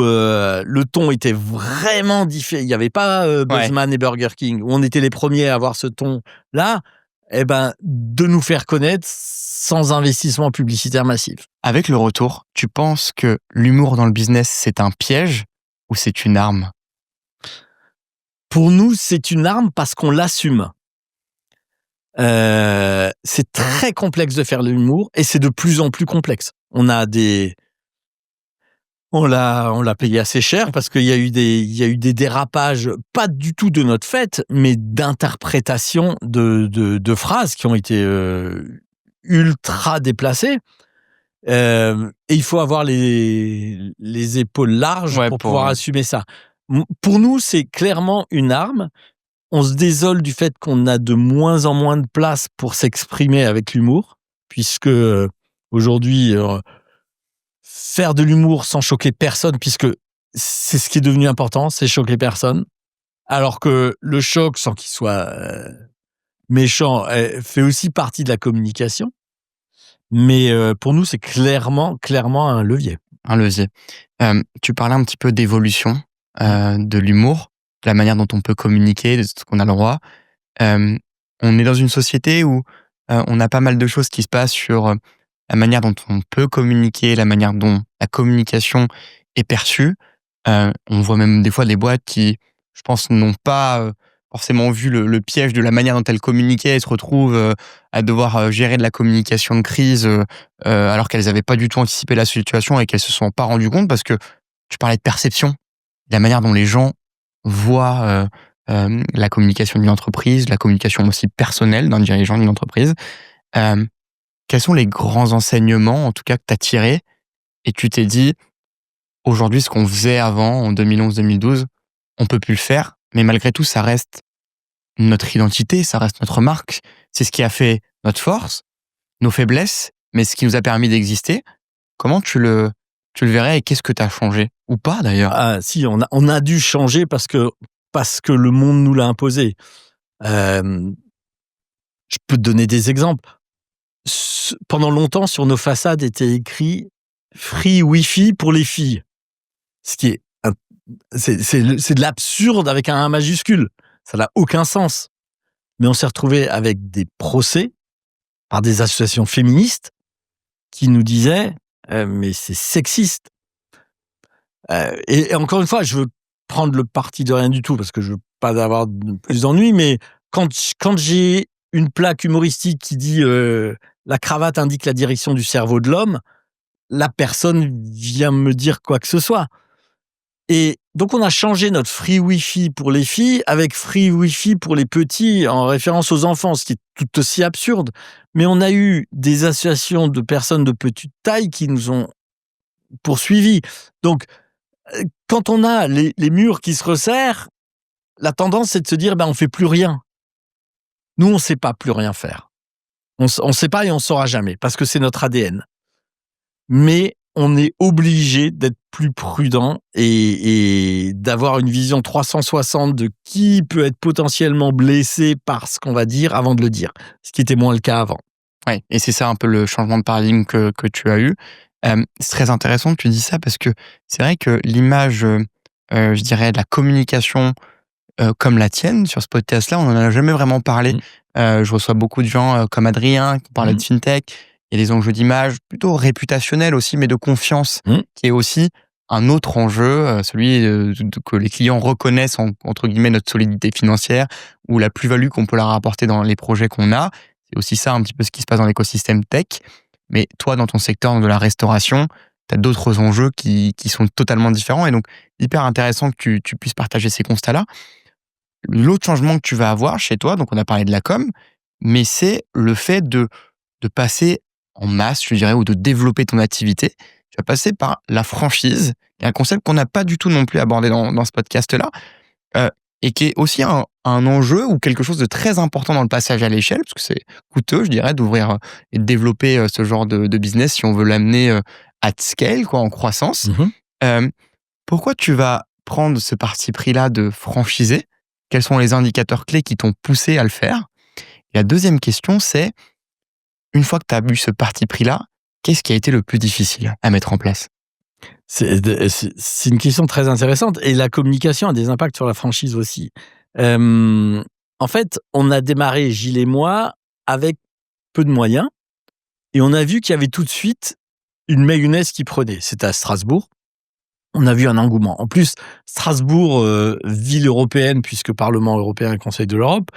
le ton était vraiment différent. Il n'y avait pas Buzzman et Burger King, où on était les premiers à avoir ce ton-là. Eh ben, de nous faire connaître sans investissement publicitaire massif. Avec le retour, tu penses que l'humour dans le business, c'est un piège ou c'est une arme? Pour nous, c'est une arme parce qu'on l'assume. C'est très complexe de faire l'humour et c'est de plus en plus complexe. On l'a payé assez cher parce qu'il y a eu des dérapages, pas du tout de notre fait, mais d'interprétation de phrases qui ont été ultra déplacées. Et il faut avoir les épaules larges pour pouvoir assumer ça. Pour nous, c'est clairement une arme. On se désole du fait qu'on a de moins en moins de place pour s'exprimer avec l'humour, puisque aujourd'hui, faire de l'humour sans choquer personne, puisque c'est ce qui est devenu important, c'est choquer personne. Alors que le choc, sans qu'il soit méchant, fait aussi partie de la communication. Mais pour nous, c'est clairement un levier. Un levier. Tu parlais un petit peu d'évolution de l'humour, de la manière dont on peut communiquer, de ce qu'on a le droit. On est dans une société où on a pas mal de choses qui se passent sur la manière dont on peut communiquer, la manière dont la communication est perçue. On voit même des fois des boîtes qui, je pense, n'ont pas forcément vu le piège de la manière dont elles communiquaient et se retrouvent à devoir gérer de la communication de crise alors qu'elles n'avaient pas du tout anticipé la situation et qu'elles se sont pas rendues compte parce que tu parlais de perception, la manière dont les gens voient la communication d'une entreprise, la communication aussi personnelle d'un dirigeant d'une entreprise. Quels sont les grands enseignements, en tout cas, que tu as tirés et tu t'es dit, aujourd'hui, ce qu'on faisait avant, en 2011-2012, on peut plus le faire, mais malgré tout, ça reste notre identité, ça reste notre marque. C'est ce qui a fait notre force, nos faiblesses, mais ce qui nous a permis d'exister. Comment tu le verrais et qu'est-ce que tu as changé? Ou pas, d'ailleurs? Ah, si, on a dû changer parce que le monde nous l'a imposé. Je peux te donner des exemples. Pendant longtemps, sur nos façades était écrit « Free Wi-Fi pour les filles ». Ce qui est... C'est de l'absurde avec un A majuscule. Ça n'a aucun sens. Mais on s'est retrouvé avec des procès par des associations féministes qui nous disaient mais c'est sexiste. Et encore une fois, je veux prendre le parti de rien du tout parce que je veux pas avoir plus d'ennuis, mais quand j'ai une plaque humoristique qui dit la cravate indique la direction du cerveau de l'homme, la personne vient me dire quoi que ce soit. Et donc, on a changé notre free Wi-Fi pour les filles avec free Wi-Fi pour les petits en référence aux enfants, ce qui est tout aussi absurde. Mais on a eu des associations de personnes de petite taille qui nous ont poursuivis. Donc, quand on a les murs qui se resserrent, la tendance, c'est de se dire, on fait plus rien. Nous, on sait pas plus rien faire. On sait pas et on saura jamais parce que c'est notre ADN. Mais on est obligé d'être plus prudent et d'avoir une vision 360 de qui peut être potentiellement blessé par ce qu'on va dire avant de le dire, ce qui était moins le cas avant. Ouais, et c'est ça un peu le changement de paradigme que tu as eu. C'est très intéressant que tu dis ça parce que c'est vrai que l'image, je dirais, de la communication comme la tienne sur ce podcast-là, on n'en a jamais vraiment parlé. Je reçois beaucoup de gens comme Adrien qui parlaient de fintech. Il y a des enjeux d'image plutôt réputationnels aussi, mais de confiance, qui est aussi un autre enjeu, celui que les clients reconnaissent entre guillemets notre solidité financière ou la plus-value qu'on peut leur apporter dans les projets qu'on a. C'est aussi ça un petit peu ce qui se passe dans l'écosystème tech. Mais toi, dans ton secteur de la restauration, tu as d'autres enjeux qui sont totalement différents. Et donc, hyper intéressant que tu puisses partager ces constats-là. L'autre changement que tu vas avoir chez toi, donc on a parlé de la com, mais c'est le fait de passer en masse, je dirais, ou de développer ton activité. Tu vas passer par la franchise, un concept qu'on n'a pas du tout non plus abordé dans ce podcast-là, et qui est aussi un enjeu ou quelque chose de très important dans le passage à l'échelle, parce que c'est coûteux, je dirais, d'ouvrir et de développer ce genre de business si on veut l'amener at scale, quoi, en croissance. Pourquoi tu vas prendre ce parti pris-là de franchiser? Quels sont les indicateurs clés qui t'ont poussé à le faire? Et la deuxième question, c'est, une fois que tu as eu ce parti pris-là, qu'est-ce qui a été le plus difficile à mettre en place? C'est une question très intéressante et la communication a des impacts sur la franchise aussi. En fait, on a démarré, Gilles et moi, avec peu de moyens et on a vu qu'il y avait tout de suite une mayonnaise qui prenait. C'était à Strasbourg. On a vu un engouement. En plus, Strasbourg, ville européenne, puisque Parlement européen et Conseil de l'Europe,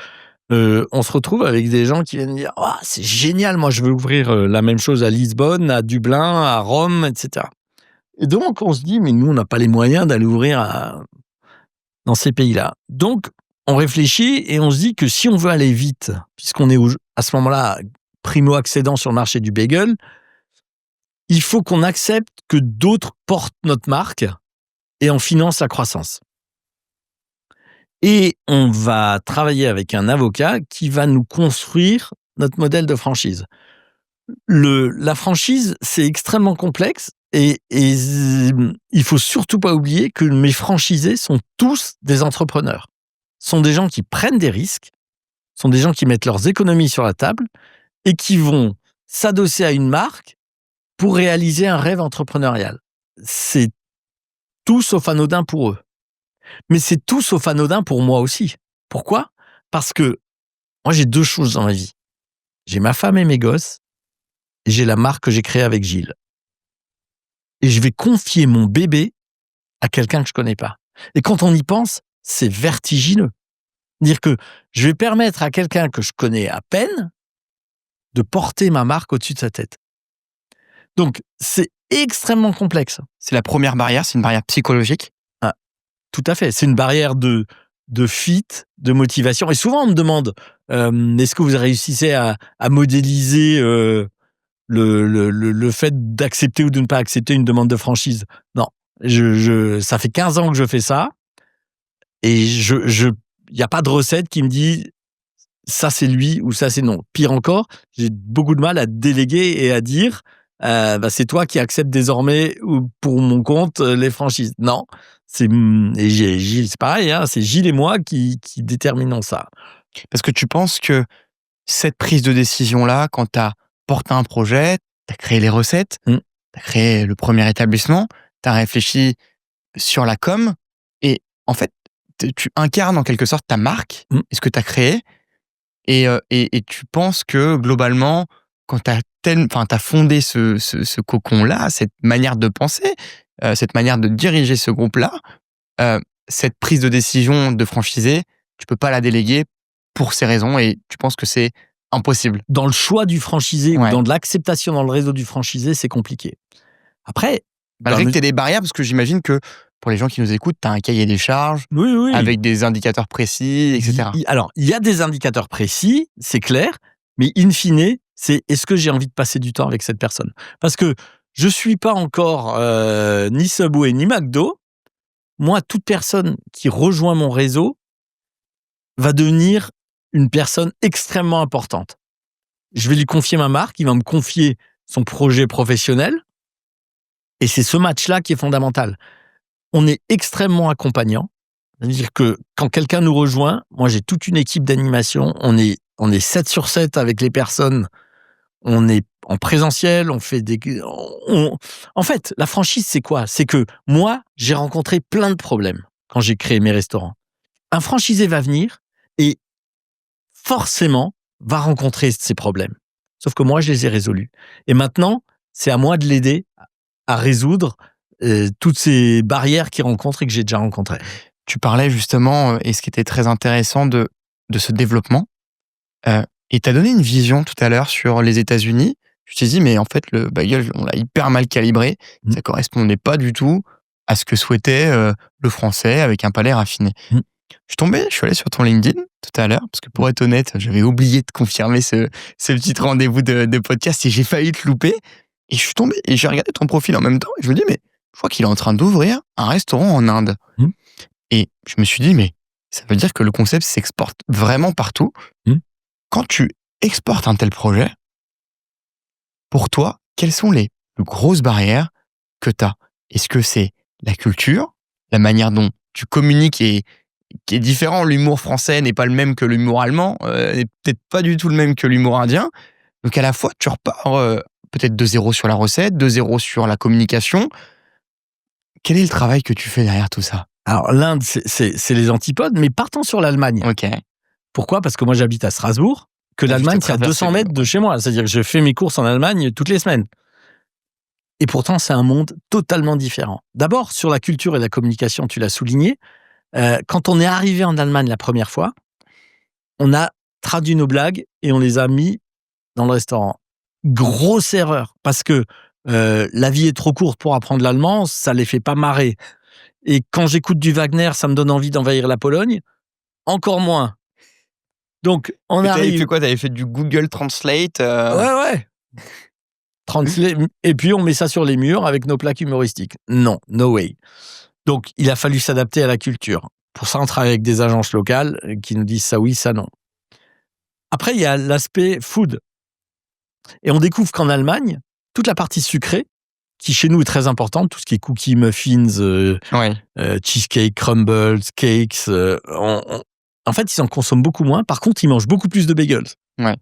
on se retrouve avec des gens qui viennent dire « c'est génial, moi je veux ouvrir la même chose à Lisbonne, à Dublin, à Rome, etc. » Et donc, on se dit « mais nous, on n'a pas les moyens d'aller ouvrir dans ces pays-là. » Donc, on réfléchit et on se dit que si on veut aller vite, puisqu'on est à ce moment-là primo-accédant sur le marché du bagel, il faut qu'on accepte que d'autres portent notre marque et en financent la croissance. Et on va travailler avec un avocat qui va nous construire notre modèle de franchise. La franchise, c'est extrêmement complexe et il faut surtout pas oublier que mes franchisés sont tous des entrepreneurs. Sont des gens qui prennent des risques, sont des gens qui mettent leurs économies sur la table et qui vont s'adosser à une marque pour réaliser un rêve entrepreneurial. C'est tout sauf anodin pour eux. Mais c'est tout sauf anodin pour moi aussi. Pourquoi ? Parce que moi, j'ai deux choses dans la vie. J'ai ma femme et mes gosses, et j'ai la marque que j'ai créée avec Gilles. Et je vais confier mon bébé à quelqu'un que je connais pas. Et quand on y pense, c'est vertigineux. Dire que je vais permettre à quelqu'un que je connais à peine de porter ma marque au-dessus de sa tête. Donc, c'est extrêmement complexe. C'est la première barrière, c'est une barrière psychologique. Ah, tout à fait. C'est une barrière de fit, de motivation. Et souvent, on me demande, est-ce que vous réussissez à modéliser le fait d'accepter ou de ne pas accepter une demande de franchise? Non. Ça fait 15 ans que je fais ça. Et il n'y a pas de recette qui me dit ça c'est lui ou ça c'est non. Pire encore, j'ai beaucoup de mal à déléguer et à dire c'est toi qui acceptes désormais pour mon compte les franchises. Non, et Gilles, c'est pareil, hein, c'est Gilles et moi qui déterminons ça. Parce que tu penses que cette prise de décision-là, quand tu as porté un projet, tu as créé les recettes, tu as créé le premier établissement, tu as réfléchi sur la com, et en fait, tu incarnes en quelque sorte ta marque et ce que tu as créé, et tu penses que globalement, quand tu as fondé ce cocon-là, cette manière de penser, cette manière de diriger ce groupe-là, cette prise de décision de franchisé, tu peux pas la déléguer pour ces raisons, et tu penses que c'est impossible. Dans le choix du franchisé ou dans de l'acceptation dans le réseau du franchisé, c'est compliqué. Après, Malgré que tu aies des barrières, parce que j'imagine que pour les gens qui nous écoutent, tu as un cahier des charges oui. avec des indicateurs précis, etc. Alors, il y a des indicateurs précis, c'est clair, mais in fine, c'est est-ce que j'ai envie de passer du temps avec cette personne? Parce que je suis pas encore ni Subway ni McDo. Moi, toute personne qui rejoint mon réseau va devenir une personne extrêmement importante. Je vais lui confier ma marque, il va me confier son projet professionnel, et c'est ce match-là qui est fondamental. On est extrêmement accompagnant. C'est-à-dire que quand quelqu'un nous rejoint, moi j'ai toute une équipe d'animation, on est 7/7 avec les personnes, on est en présentiel, en fait, la franchise c'est quoi? C'est que moi, j'ai rencontré plein de problèmes quand j'ai créé mes restaurants. Un franchisé va venir et forcément va rencontrer ces problèmes. Sauf que moi, je les ai résolus. Et maintenant, c'est à moi de l'aider à résoudre toutes ces barrières qu'il rencontre et que j'ai déjà rencontrées. Tu parlais justement, et ce qui était très intéressant de ce développement, et tu as donné une vision tout à l'heure sur les États-Unis. Tu t'es dit, mais en fait, le bagel, on l'a hyper mal calibré. Ça correspondait pas du tout à ce que souhaitait le français avec un palais raffiné. Je suis allé sur ton LinkedIn tout à l'heure, parce que pour être honnête, j'avais oublié de confirmer ce petit rendez-vous de podcast et j'ai failli te louper. Et je suis tombé et j'ai regardé ton profil en même temps et je me dis, mais je crois qu'il est en train d'ouvrir un restaurant en Inde. Et je me suis dit, mais ça veut dire que le concept s'exporte vraiment partout. Quand tu exportes un tel projet, pour toi, quelles sont les plus grosses barrières que tu as? Est-ce que c'est la culture, la manière dont tu communiques qui est différent? L'humour français n'est pas le même que l'humour allemand, n'est peut-être pas du tout le même que l'humour indien. Donc à la fois, tu repars peut-être de zéro sur la recette, de zéro sur la communication. Quel est le travail que tu fais derrière tout ça? Alors, l'Inde, c'est les antipodes, mais partons sur l'Allemagne. Ok. Pourquoi? Parce que moi, j'habite à Strasbourg, que l'Allemagne, c'est à 200 mètres de chez moi. C'est-à-dire que je fais mes courses en Allemagne toutes les semaines. Et pourtant, c'est un monde totalement différent. D'abord, sur la culture et la communication, tu l'as souligné. Quand on est arrivé en Allemagne la première fois, on a traduit nos blagues et on les a mis dans le restaurant. Grosse erreur, parce que la vie est trop courte pour apprendre l'allemand, ça les fait pas marrer. Et quand j'écoute du Wagner, ça me donne envie d'envahir la Pologne, encore moins. Donc, on arrive... T'avais fait quoi? T'avais fait du Google Translate Ouais. Translate, et puis on met ça sur les murs avec nos plaques humoristiques. Non, no way. Donc, il a fallu s'adapter à la culture. Pour ça, on travaille avec des agences locales qui nous disent ça oui, ça non. Après, il y a l'aspect food. Et on découvre qu'en Allemagne, toute la partie sucrée, qui chez nous est très importante, tout ce qui est cookies, muffins, cheesecake, crumbles, cakes, en fait, ils en consomment beaucoup moins. Par contre, ils mangent beaucoup plus de bagels. Ouais.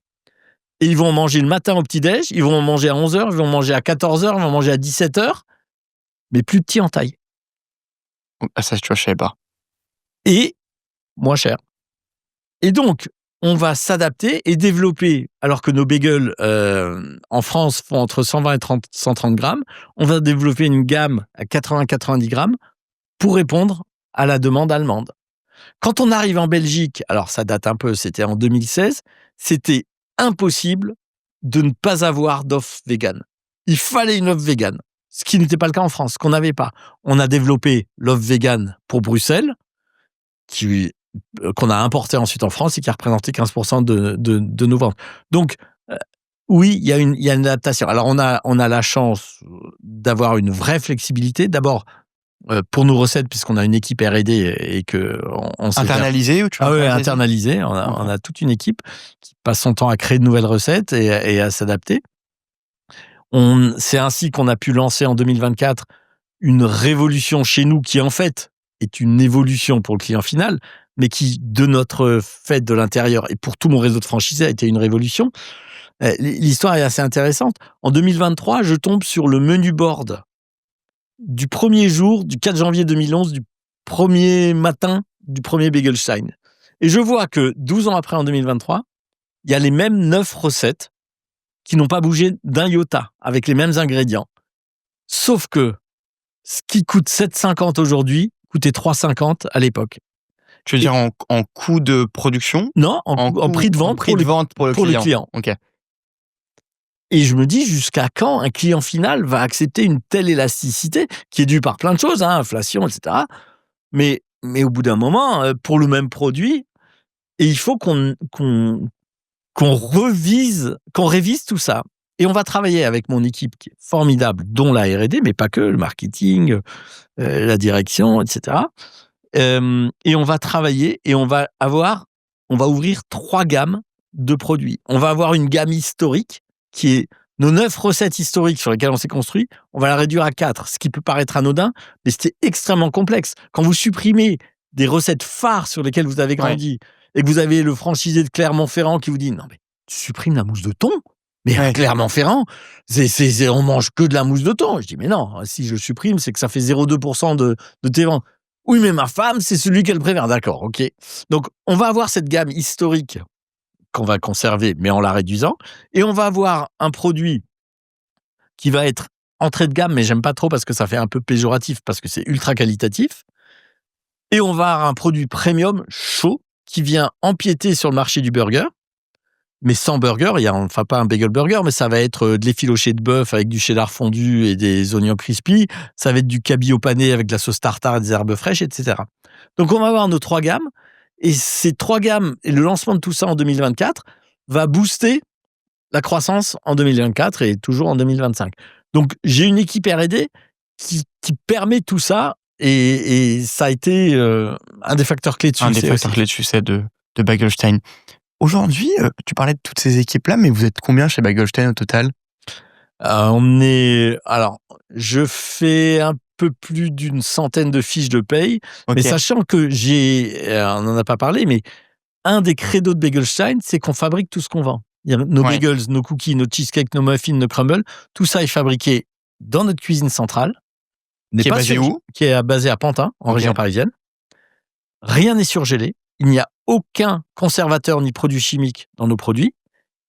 Et ils vont en manger le matin au petit-déj, ils vont en manger à 11h, ils vont en manger à 14h, ils vont en manger à 17h, mais plus petits en taille. Ah, ça, tu vois, je savais pas. Et moins cher. Et donc, on va s'adapter et développer, alors que nos bagels en France font entre 120 et 130 grammes, on va développer une gamme à 80-90 grammes pour répondre à la demande allemande. Quand on arrive en Belgique, alors ça date un peu, c'était en 2016, c'était impossible de ne pas avoir d'offre vegan. Il fallait une offre vegan, ce qui n'était pas le cas en France, qu'on n'avait pas. On a développé l'offre vegan pour Bruxelles, qu'on a importé ensuite en France et qui a représenté 15% de nos ventes. Donc, oui, il y a une adaptation. Alors, on a la chance d'avoir une vraie flexibilité. D'abord, pour nos recettes, puisqu'on a une équipe R&D et que on sait internalisé ou tu oui, internalisé. On a toute une équipe qui passe son temps à créer de nouvelles recettes et à s'adapter. C'est ainsi qu'on a pu lancer en 2024 une révolution chez nous qui, en fait, est une évolution pour le client final, mais qui, de notre fait de l'intérieur et pour tout mon réseau de franchisés, a été une révolution. L'histoire est assez intéressante. En 2023, je tombe sur le menu board du premier jour, du 4 janvier 2011, du premier matin du premier Begelstein. Et je vois que 12 ans après, en 2023, il y a les mêmes 9 recettes qui n'ont pas bougé d'un iota, avec les mêmes ingrédients. Sauf que ce qui coûte 7,50 aujourd'hui coûtait 3,50 à l'époque. Tu veux dire en coût de production? Non, en prix de vente, pour le client. Ok. Et je me dis, jusqu'à quand un client final va accepter une telle élasticité qui est due par plein de choses, inflation, etc. Mais au bout d'un moment, pour le même produit, et il faut qu'on révise tout ça. Et on va travailler avec mon équipe qui est formidable, dont la R&D, mais pas que, le marketing, la direction, etc. Et on va travailler et on va ouvrir 3 gammes de produits. On va avoir une gamme historique qui est nos 9 recettes historiques sur lesquelles on s'est construit. On va la réduire à 4, ce qui peut paraître anodin, mais c'était extrêmement complexe. Quand vous supprimez des recettes phares sur lesquelles vous avez grandi et que vous avez le franchisé de Clermont-Ferrand qui vous dit « Non, mais tu supprimes la mousse de thon ?» Mais à Clermont-Ferrand, on mange que de la mousse de thon. Je dis « Mais non, si je supprime, c'est que ça fait 0,2% de tes ventes. » Oui, mais ma femme, c'est celui qu'elle préfère. D'accord, ok. Donc, on va avoir cette gamme historique qu'on va conserver, mais en la réduisant. Et on va avoir un produit qui va être entrée de gamme, mais j'aime pas trop parce que ça fait un peu péjoratif, parce que c'est ultra qualitatif. Et on va avoir un produit premium chaud qui vient empiéter sur le marché du burger. Mais sans burger, enfin pas un bagel burger, mais ça va être de l'effiloché de bœuf avec du cheddar fondu et des oignons crispy. Ça va être du cabillaud pané avec de la sauce tartare et des herbes fraîches, etc. Donc on va avoir nos 3 gammes. Et ces 3 gammes et le lancement de tout ça en 2024 va booster la croissance en 2024 et toujours en 2025. Donc j'ai une équipe R&D qui permet tout ça et ça a été un des facteurs clés de succès. Un des facteurs clés de succès de Bagelstein. Aujourd'hui, tu parlais de toutes ces équipes-là, mais vous êtes combien chez Bagelstein au total ? Je fais un peu plus d'une centaine de fiches de paye, mais sachant que on n'en a pas parlé, mais un des credos de Bagelstein, c'est qu'on fabrique tout ce qu'on vend. Nos bagels, nos cookies, nos cheesecakes, nos muffins, nos crumbles, tout ça est fabriqué dans notre cuisine centrale. Qui est basée où ? Qui est basée à Pantin, en région parisienne. Rien n'est surgelé. Il n'y a aucun conservateur ni produit chimique dans nos produits.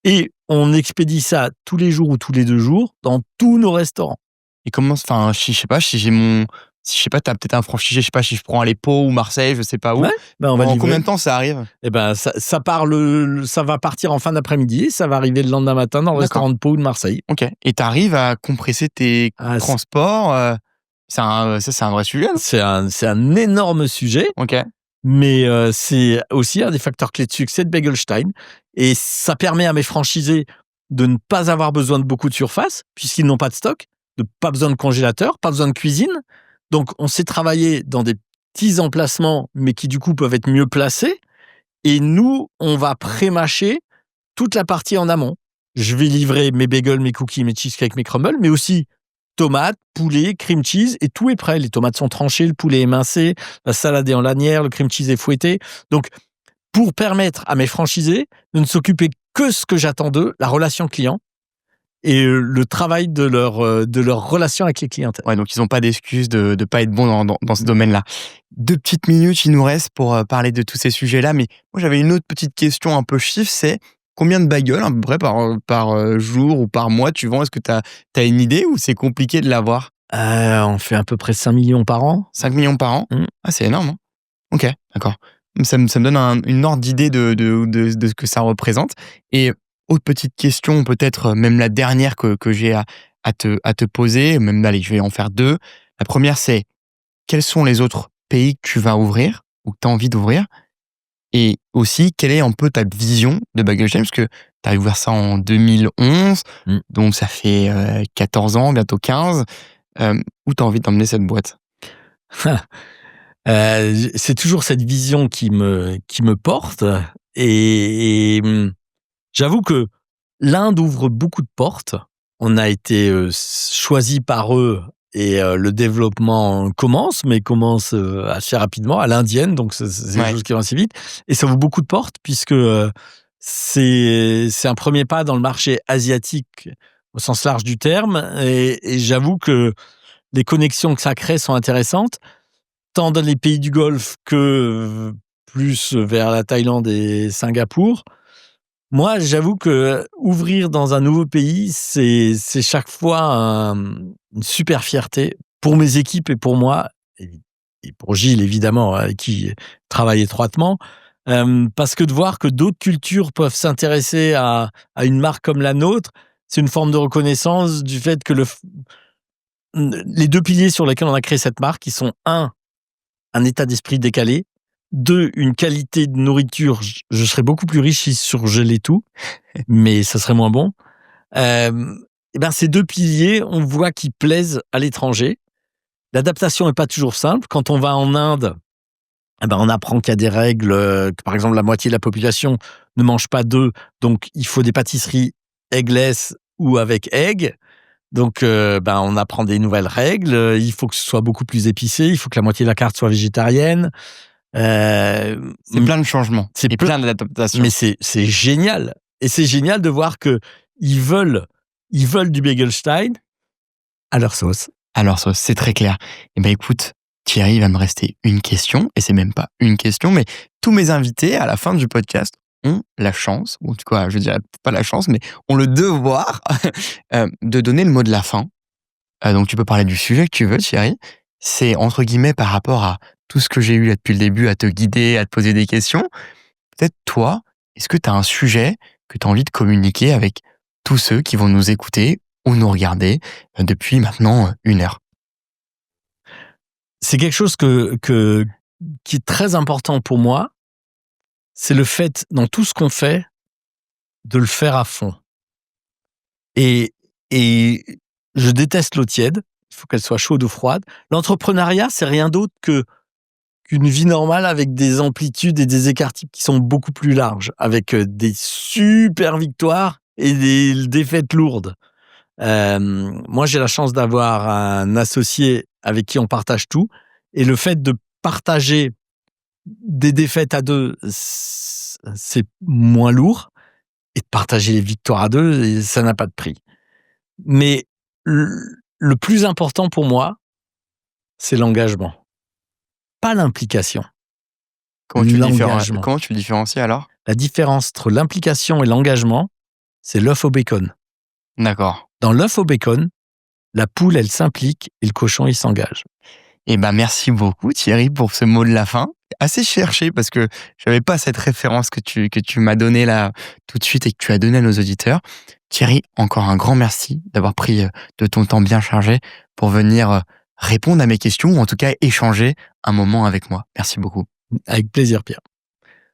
Et on expédie ça tous les jours ou tous les 2 jours dans tous nos restaurants. Et comment, t'as peut-être un franchisé, si je prends à Pau ou Marseille, je sais pas où. En combien de temps ça arrive ? Ça va partir en fin d'après-midi, ça va arriver le lendemain matin dans le restaurant de Pau ou de Marseille. Ok. Et t'arrives à compresser tes transports. C'est un vrai sujet. C'est un énorme sujet. Ok. Mais c'est aussi un des facteurs clés de succès de Bagelstein. Et ça permet à mes franchisés de ne pas avoir besoin de beaucoup de surface, puisqu'ils n'ont pas de stock, pas besoin de congélateur, pas besoin de cuisine. Donc, on s'est travaillé dans des petits emplacements, mais qui du coup peuvent être mieux placés. Et nous, on va pré-mâcher toute la partie en amont. Je vais livrer mes bagels, mes cookies, mes cheesecakes, mes crumbles, mais aussi tomates, poulet, cream cheese, et tout est prêt. Les tomates sont tranchées, le poulet est émincé, la salade est en lanière, le cream cheese est fouetté. Donc, pour permettre à mes franchisés de ne s'occuper que ce que j'attends d'eux, la relation client, et le travail de leur relation avec les clientèles. Ouais, donc ils n'ont pas d'excuses de ne pas être bons dans ce domaine-là. 2 petites minutes, il nous reste pour parler de tous ces sujets-là, mais moi j'avais une autre petite question un peu chiffre, c'est combien de bagels à peu près par jour ou par mois tu vends ? Est-ce que tu as une idée ou c'est compliqué de l'avoir ? On fait à peu près 5 millions par an. 5 millions par an ? Ah, c'est énorme. Hein. Ok, d'accord. Ça me donne une ordre d'idée de ce que ça représente. Et autre petite question, peut-être même la dernière que j'ai à te poser, même allez, je vais en faire 2. La première, c'est quels sont les autres pays que tu vas ouvrir ou que tu as envie d'ouvrir ? Et aussi, quelle est un peu ta vision de Bagelstein ? Parce que tu as ouvert ça en 2011, donc ça fait 14 ans, bientôt 15. Où tu as envie d'emmener cette boîte ? C'est toujours cette vision qui me porte. Et j'avoue que l'Inde ouvre beaucoup de portes. On a été choisi par eux et le développement commence assez rapidement à l'indienne, donc c'est des choses qui vont assez vite. Et ça ouvre beaucoup de portes puisque c'est un premier pas dans le marché asiatique au sens large du terme. Et j'avoue que les connexions que ça crée sont intéressantes, tant dans les pays du Golfe que plus vers la Thaïlande et Singapour. Moi, j'avoue que ouvrir dans un nouveau pays, c'est chaque fois une super fierté pour mes équipes et pour moi, et pour Gilles, évidemment, avec qui je travaille étroitement, parce que de voir que d'autres cultures peuvent s'intéresser à une marque comme la nôtre, c'est une forme de reconnaissance du fait que les 2 piliers sur lesquels on a créé cette marque, ils sont un état d'esprit décalé, 2, une qualité de nourriture. Je serais beaucoup plus riche si je surgelais tout, mais ça serait moins bon. Ces 2 piliers, on voit qu'ils plaisent à l'étranger. L'adaptation n'est pas toujours simple. Quand on va en Inde, on apprend qu'il y a des règles, que par exemple la moitié de la population ne mange pas d'œufs, donc il faut des pâtisseries eggless ou avec egg. Donc on apprend des nouvelles règles. Il faut que ce soit beaucoup plus épicé. Il faut que la moitié de la carte soit végétarienne. C'est plein de changements. C'est plein d'adaptations. Mais c'est génial. Et c'est génial de voir que ils veulent du Begelstein à leur sauce. Alors, c'est très clair. Eh ben, écoute, Thierry, il va me rester une question, et c'est même pas une question, mais tous mes invités, à la fin du podcast, ont la chance, ou en tout cas, je dirais pas la chance, mais ont le devoir de donner le mot de la fin. Donc, tu peux parler du sujet que tu veux, Thierry. C'est, entre guillemets, par rapport à tout ce que j'ai eu là depuis le début, à te guider, à te poser des questions. Peut-être toi, est-ce que tu as un sujet que tu as envie de communiquer avec tous ceux qui vont nous écouter ou nous regarder depuis maintenant 1 heure? C'est quelque chose qui est très important pour moi. C'est le fait, dans tout ce qu'on fait, de le faire à fond. Et je déteste l'eau tiède. Il faut qu'elle soit chaude ou froide. L'entrepreneuriat, c'est rien d'autre qu'une vie normale avec des amplitudes et des écarts types qui sont beaucoup plus larges, avec des super victoires et des défaites lourdes. Moi, j'ai la chance d'avoir un associé avec qui on partage tout. Et le fait de partager des défaites à 2, c'est moins lourd. Et de partager les victoires à 2, ça n'a pas de prix. Mais le plus important pour moi, c'est l'engagement. Pas l'implication. Comment tu le différencies alors? La différence entre l'implication et l'engagement, c'est l'œuf au bacon. D'accord. Dans l'œuf au bacon, la poule, elle s'implique et le cochon, il s'engage. Eh ben, merci beaucoup, Thierry, pour ce mot de la fin. Assez cherché parce que j'avais pas cette référence que tu m'as donnée là tout de suite et que tu as donnée à nos auditeurs. Thierry, encore un grand merci d'avoir pris de ton temps bien chargé pour venir répondre à mes questions ou en tout cas échanger un moment avec moi. Merci beaucoup. Avec plaisir, Pierre.